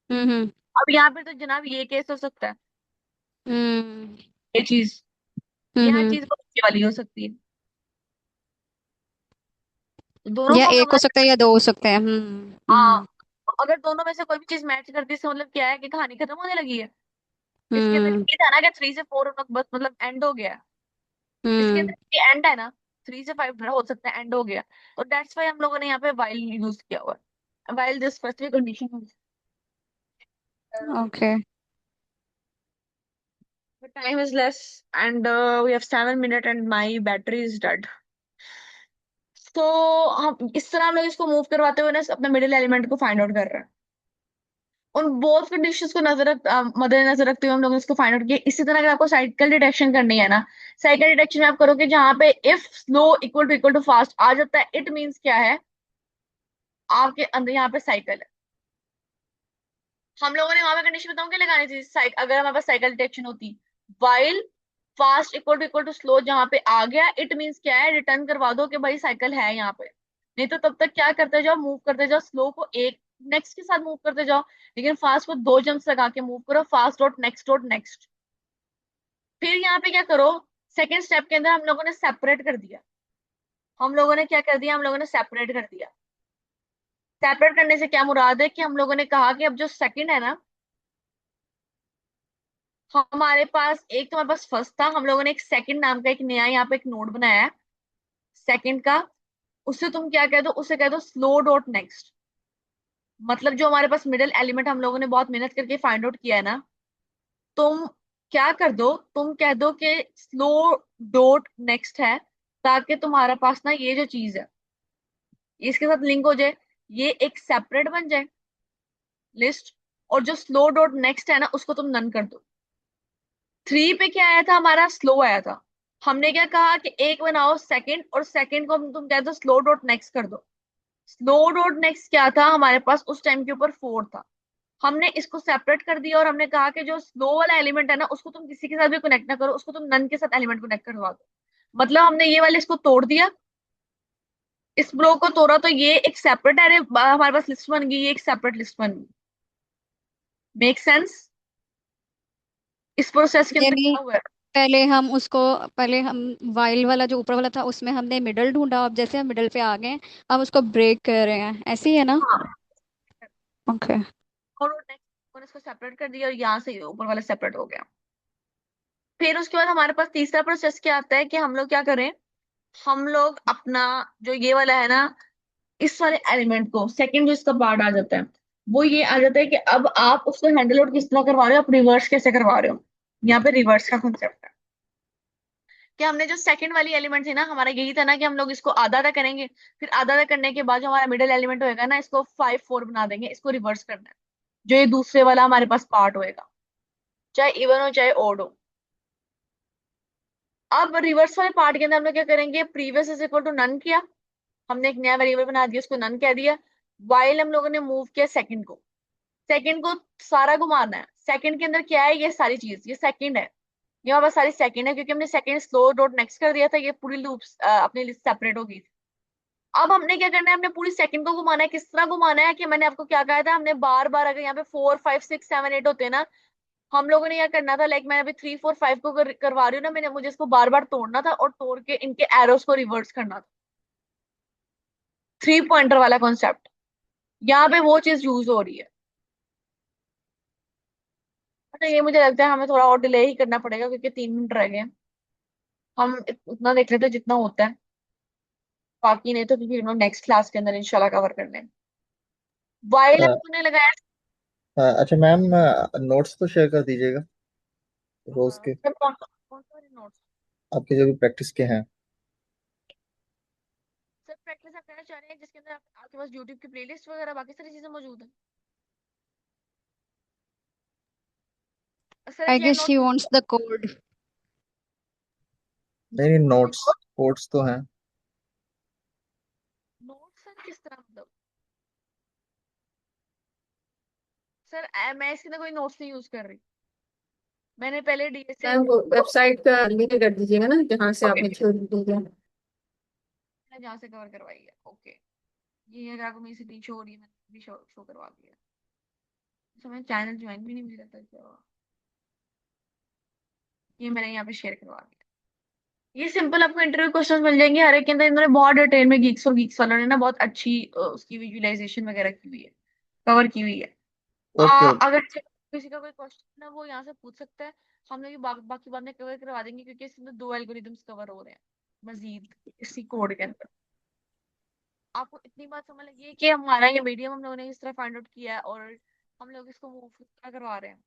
हम्म। अब यहाँ पे तो जनाब ये केस हो सकता है, हम्म। ये चीज, यहाँ हम्म। चीज बहुत अच्छी वाली हो सकती है। दोनों या को हम एक लोगों हो ने, सकता है या दो हो सकते हैं। हाँ, अगर दोनों में से कोई भी चीज मैच करती है इसका मतलब क्या है कि कहानी खत्म होने लगी है। इसके अंदर हम्म। ये था ना कि 3 से 4 हम लोग बस मतलब एंड हो गया है। इसके हम्म। अंदर ये एंड है ना, 3 से 5 हो सकता है एंड हो गया। तो दैट्स वाई हम लोगों ने यहाँ पे वाइल यूज किया हुआ है, while this first condition. Okay. The time is less and we have 7 minutes and my battery is dead. तो हम इस तरह हम लोग इसको मूव करवाते हुए ना अपने मिडिल एलिमेंट को फाइंड आउट कर रहे हैं। उन बोथ कंडीशंस को मद्देनजर रखते हुए हम लोग इसको फाइंड आउट किया। इसी तरह अगर आपको साइकिल डिटेक्शन करनी है ना, साइकिल डिटेक्शन में आप करोगे जहां पे if slow equal to fast आ जाता है, इट मीन्स क्या है, आपके अंदर यहाँ पे साइकिल है। हम लोगों ने वहां पे कंडीशन बताऊं क्या लगानी थी, अगर हमारे पास साइकिल डिटेक्शन होती, while fast equal to slow जहां पे आ गया, इट मींस क्या है, रिटर्न करवा दो कि भाई साइकिल है यहाँ पे। नहीं तो तब तक क्या करते जाओ, मूव करते जाओ, स्लो को एक नेक्स्ट के साथ मूव करते जाओ, लेकिन फास्ट को दो जंप्स लगा के मूव करो, फास्ट डॉट नेक्स्ट। फिर यहाँ पे क्या करो, सेकेंड स्टेप के अंदर हम लोगों ने सेपरेट कर दिया। हम लोगों ने क्या कर दिया, हम लोगों ने सेपरेट कर दिया। सेपरेट करने से क्या मुराद है कि हम लोगों ने कहा कि अब जो सेकंड है ना, हमारे पास एक तो हमारे पास फर्स्ट था, हम लोगों ने एक सेकंड नाम का एक नया यहाँ पे एक नोड बनाया है सेकंड का। उससे तुम क्या कह दो, उसे कह दो स्लो डॉट नेक्स्ट। मतलब जो हमारे पास मिडिल एलिमेंट हम लोगों ने बहुत मेहनत करके फाइंड आउट किया है ना, तुम क्या कर दो, तुम कह दो कि स्लो डॉट नेक्स्ट है, ताकि तुम्हारे पास ना ये जो चीज है इसके साथ लिंक हो जाए, ये एक सेपरेट बन जाए लिस्ट। और जो स्लो डॉट नेक्स्ट है ना उसको तुम नन कर दो। 3 पे क्या आया था, हमारा स्लो आया था। हमने क्या कहा कि एक बनाओ सेकंड, और सेकंड को तुम कह दो स्लो डॉट नेक्स्ट कर दो। स्लो डॉट नेक्स्ट क्या था हमारे पास उस टाइम के ऊपर 4 था। हमने इसको सेपरेट कर दिया और हमने कहा कि जो स्लो वाला एलिमेंट है ना उसको तुम किसी के साथ भी कनेक्ट ना करो, उसको तुम नन के साथ एलिमेंट कनेक्ट करवा दो। मतलब हमने ये वाले इसको तोड़ दिया, इस ब्लॉक को तोड़ा, तो ये एक सेपरेट अरे हमारे पास लिस्ट बन गई, ये एक सेपरेट लिस्ट बन गई। Make sense? इस प्रोसेस के अंदर यानी क्या हुआ है? पहले हम वाइल वाला जो ऊपर वाला था उसमें हमने मिडल ढूंढा, अब जैसे हम मिडल पे आ गए हम उसको ब्रेक कर रहे हैं, ऐसे ही है ना? हाँ, ओके। और नेक्स्ट और इसको सेपरेट कर दिया और यहाँ से ऊपर वाला सेपरेट हो गया। फिर उसके बाद हमारे पास तीसरा प्रोसेस क्या आता है कि हम लोग क्या करें, हम लोग अपना जो ये वाला है ना, इस वाले एलिमेंट को सेकंड जो इसका पार्ट आ जाता है, वो ये आ जाता है कि अब आप उसको हैंडल आउट किस तरह करवा रहे हो, आप रिवर्स कैसे करवा रहे हो। यहाँ पे रिवर्स का कॉन्सेप्ट है कि हमने जो सेकंड वाली एलिमेंट थी ना, हमारा यही था ना कि हम लोग इसको आधा आधा करेंगे, फिर आधा आधा करने के बाद जो हमारा मिडिल एलिमेंट होएगा ना, इसको 5 4 बना देंगे, इसको रिवर्स करना है। जो ये दूसरे वाला हमारे पास पार्ट होएगा, चाहे इवन हो चाहे ओड हो। अब रिवर्स वाले पार्ट के अंदर हम लोग क्या करेंगे, previous is equal to none किया, हमने एक नया वेरिएबल बना दिया, उसको नन कह दिया। वाइल हम लोगों ने मूव किया सेकंड को, सेकंड को सारा घुमाना है। सेकंड के अंदर क्या है, ये सारी चीज ये सेकंड है, ये हमारे पास सारी सेकंड है, क्योंकि हमने सेकंड स्लो डॉट नेक्स्ट कर दिया था, ये पूरी लूप अपनी लिस्ट सेपरेट हो गई थी। अब हमने क्या करना है, हमने पूरी सेकंड को घुमाना है। किस तरह घुमाना है कि मैंने आपको क्या कहा था, हमने बार बार अगर यहाँ पे 4 5 6 7 8 होते हैं ना, हम लोगों ने क्या करना था, लाइक मैं अभी 3 4 5 को करवा रही हूँ ना, मैंने मुझे इसको बार बार तोड़ना था और तोड़ के इनके एरोस को रिवर्स करना था। 3 पॉइंटर वाला कॉन्सेप्ट यहाँ पे वो चीज यूज हो रही है। अच्छा, ये मुझे लगता है हमें थोड़ा और डिले ही करना पड़ेगा क्योंकि 3 मिनट रह गए हैं। हम उतना देख लेते हैं जितना होता है, बाकी नहीं तो फिर हम नेक्स्ट क्लास के अंदर इंशाल्लाह कवर कर लेंगे। वाइल हम अ, लोगों ने लगाया। अच्छा मैम, नोट्स तो शेयर कर दीजिएगा रोज के, सर कौन कौन से वाले नोट्स? आपके जो भी प्रैक्टिस के हैं। सर प्रैक्टिस आप करना चाह रहे हैं जिसके अंदर आपके पास यूट्यूब की प्लेलिस्ट वगैरह बाकी सारी चीजें मौजूद है? सर आई ये guess she wants the code. नहीं नहीं, नोट्स कोड्स तो हैं। नोट्स सर किस तरह मतलब? सर मैं इसके अंदर कोई नोट्स नहीं यूज कर रही, मैंने पहले डीएसए मैम वेबसाइट का लिंक कर दीजिएगा ना जहाँ से ओके आपने थ्योरी ली है। जहाँ से कवर करवाई है। ओके, ये अगर आपको मेरी स्क्रीन शो हो रही है, मैंने भी शो शो करवा दिया। तो मैंने चैनल ज्वाइन भी नहीं मुझे लगता क्या हुआ। ये मैंने यहाँ पे शेयर करवा दिया। ये सिंपल आपको इंटरव्यू क्वेश्चंस मिल जाएंगे हर एक के अंदर। इन्होंने बहुत डिटेल में गीक्स और गीक्स वालों ने ना बहुत अच्छी उसकी विजुअलाइजेशन वगैरह की हुई है, कवर की हुई है। Okay okay. अगर किसी का कोई क्वेश्चन है वो यहाँ से पूछ सकता है। हम लोग ये बाकी बातें कवर करवा देंगे क्योंकि इसमें दो एल्गोरिदम्स कवर हो रहे हैं मजीद इसी कोड के अंदर। आपको इतनी बात समझ लगी है कि हमारा ये मीडियम हम लोगों ने इस तरह फाइंड आउट किया है और हम लोग इसको मूव करवा रहे हैं।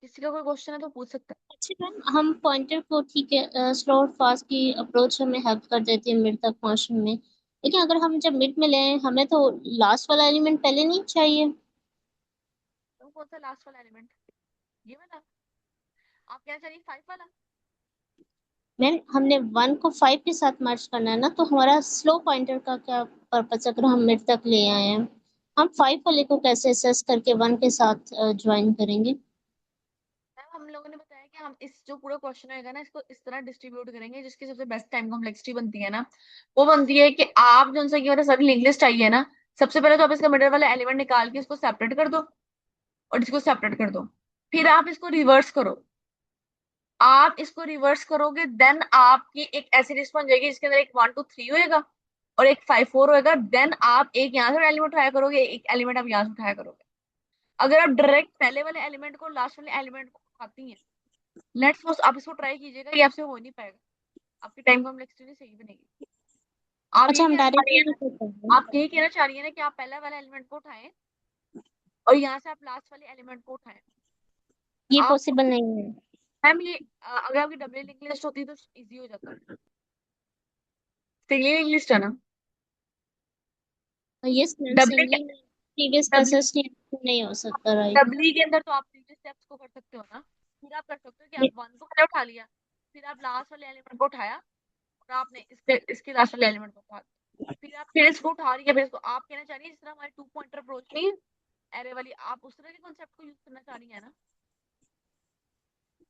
किसी का कोई क्वेश्चन है तो पूछ सकता है। अच्छा मैम, हम पॉइंटर को ठीक है स्लो और फास्ट की अप्रोच हमें हेल्प कर देती है मिड तक पहुंचने में, लेकिन अगर हम जब मिड में ले आए, हमें तो लास्ट वाला एलिमेंट पहले नहीं चाहिए। तो कौन सा लास्ट वाला एलिमेंट? ये वाला? आप क्या चाहिए, 5 वाला? मैम हमने 1 को 5 के साथ मर्ज करना है ना, तो हमारा स्लो पॉइंटर का क्या पर्पस अगर हम मिड तक ले आए हैं, हम 5 वाले को कैसे असेस करके 1 के साथ ज्वाइन करेंगे? मैम हम लोगों ने बताया कि हम इस जो पूरा क्वेश्चन होगा ना इसको इस तरह डिस्ट्रीब्यूट करेंगे जिसकी सबसे बेस्ट टाइम कॉम्प्लेक्सिटी बनती है ना, वो बनती है कि आप जो सा कि मेरे सभी लिंक लिस्ट आई है ना, सबसे पहले तो आप इसका मिडल वाला एलिमेंट निकाल के इसको सेपरेट कर दो और इसको सेपरेट कर दो। फिर आप इसको रिवर्स करो। आप इसको रिवर्स करोगे देन आपकी एक ऐसी लिस्ट बन जाएगी जिसके अंदर एक 1 2 3 होएगा और एक 5 4 होएगा। देन आप एक यहाँ से एलिमेंट उठाया करोगे, एक एलिमेंट आप यहाँ से उठाया करोगे। अगर आप डायरेक्ट पहले वाले एलिमेंट को लास्ट वाले एलिमेंट को उठाती हैं, लेट्स सपोज आप इसको ट्राई कीजिएगा, ये आपसे हो नहीं पाएगा। आपकी टाइम कॉम्प्लेक्सिटी नहीं सही बनेगी। आप अच्छा, ये हम कहना चाह रही डायरेक्टली है नहीं ना, कर सकते? आप यही कहना चाह रही है ना कि आप पहले वाले एलिमेंट को उठाएं और यहाँ से आप लास्ट वाले एलिमेंट को उठाएं। ये आप पॉसिबल नहीं है। मैम ये अगर आपकी डबल लिंक लिस्ट होती तो इजी हो जाता। सिंगली लिंक लिस्ट है ना। Yes ma'am, double singly previous double process नहीं हो सकता, राइट? डबली के अंदर तो आप प्रीवियस स्टेप्स को कर सकते हो ना। फिर आप कर सकते हो कि आप 1 को पहले उठा लिया, फिर आप लास्ट वाले एलिमेंट को उठाया और आपने इसके लास्ट वाले एलिमेंट को उठा दिया। फिर इसको उठा रही है, फिर इसको आप कहना चाह रही है जिस तरह हमारी 2 पॉइंटर अप्रोच नहीं है एरे वाली, आप उस तरह के कॉन्सेप्ट को यूज करना चाह रही है ना।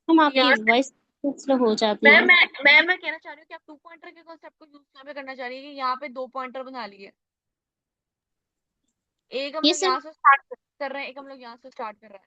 हम कि आपकी यहाँ वॉइस स्लो हो जाती मैं है। मैं मैं कहना चाह रही हूँ कि आप 2 पॉइंटर के कॉन्सेप्ट को यूज यहाँ पे करना चाह रही है कि यहाँ पे 2 पॉइंटर बना लिए। एक हम ये लोग सिर्फ यहाँ से स्टार्ट कर रहे हैं, एक हम लोग यहाँ से स्टार्ट कर रहे हैं।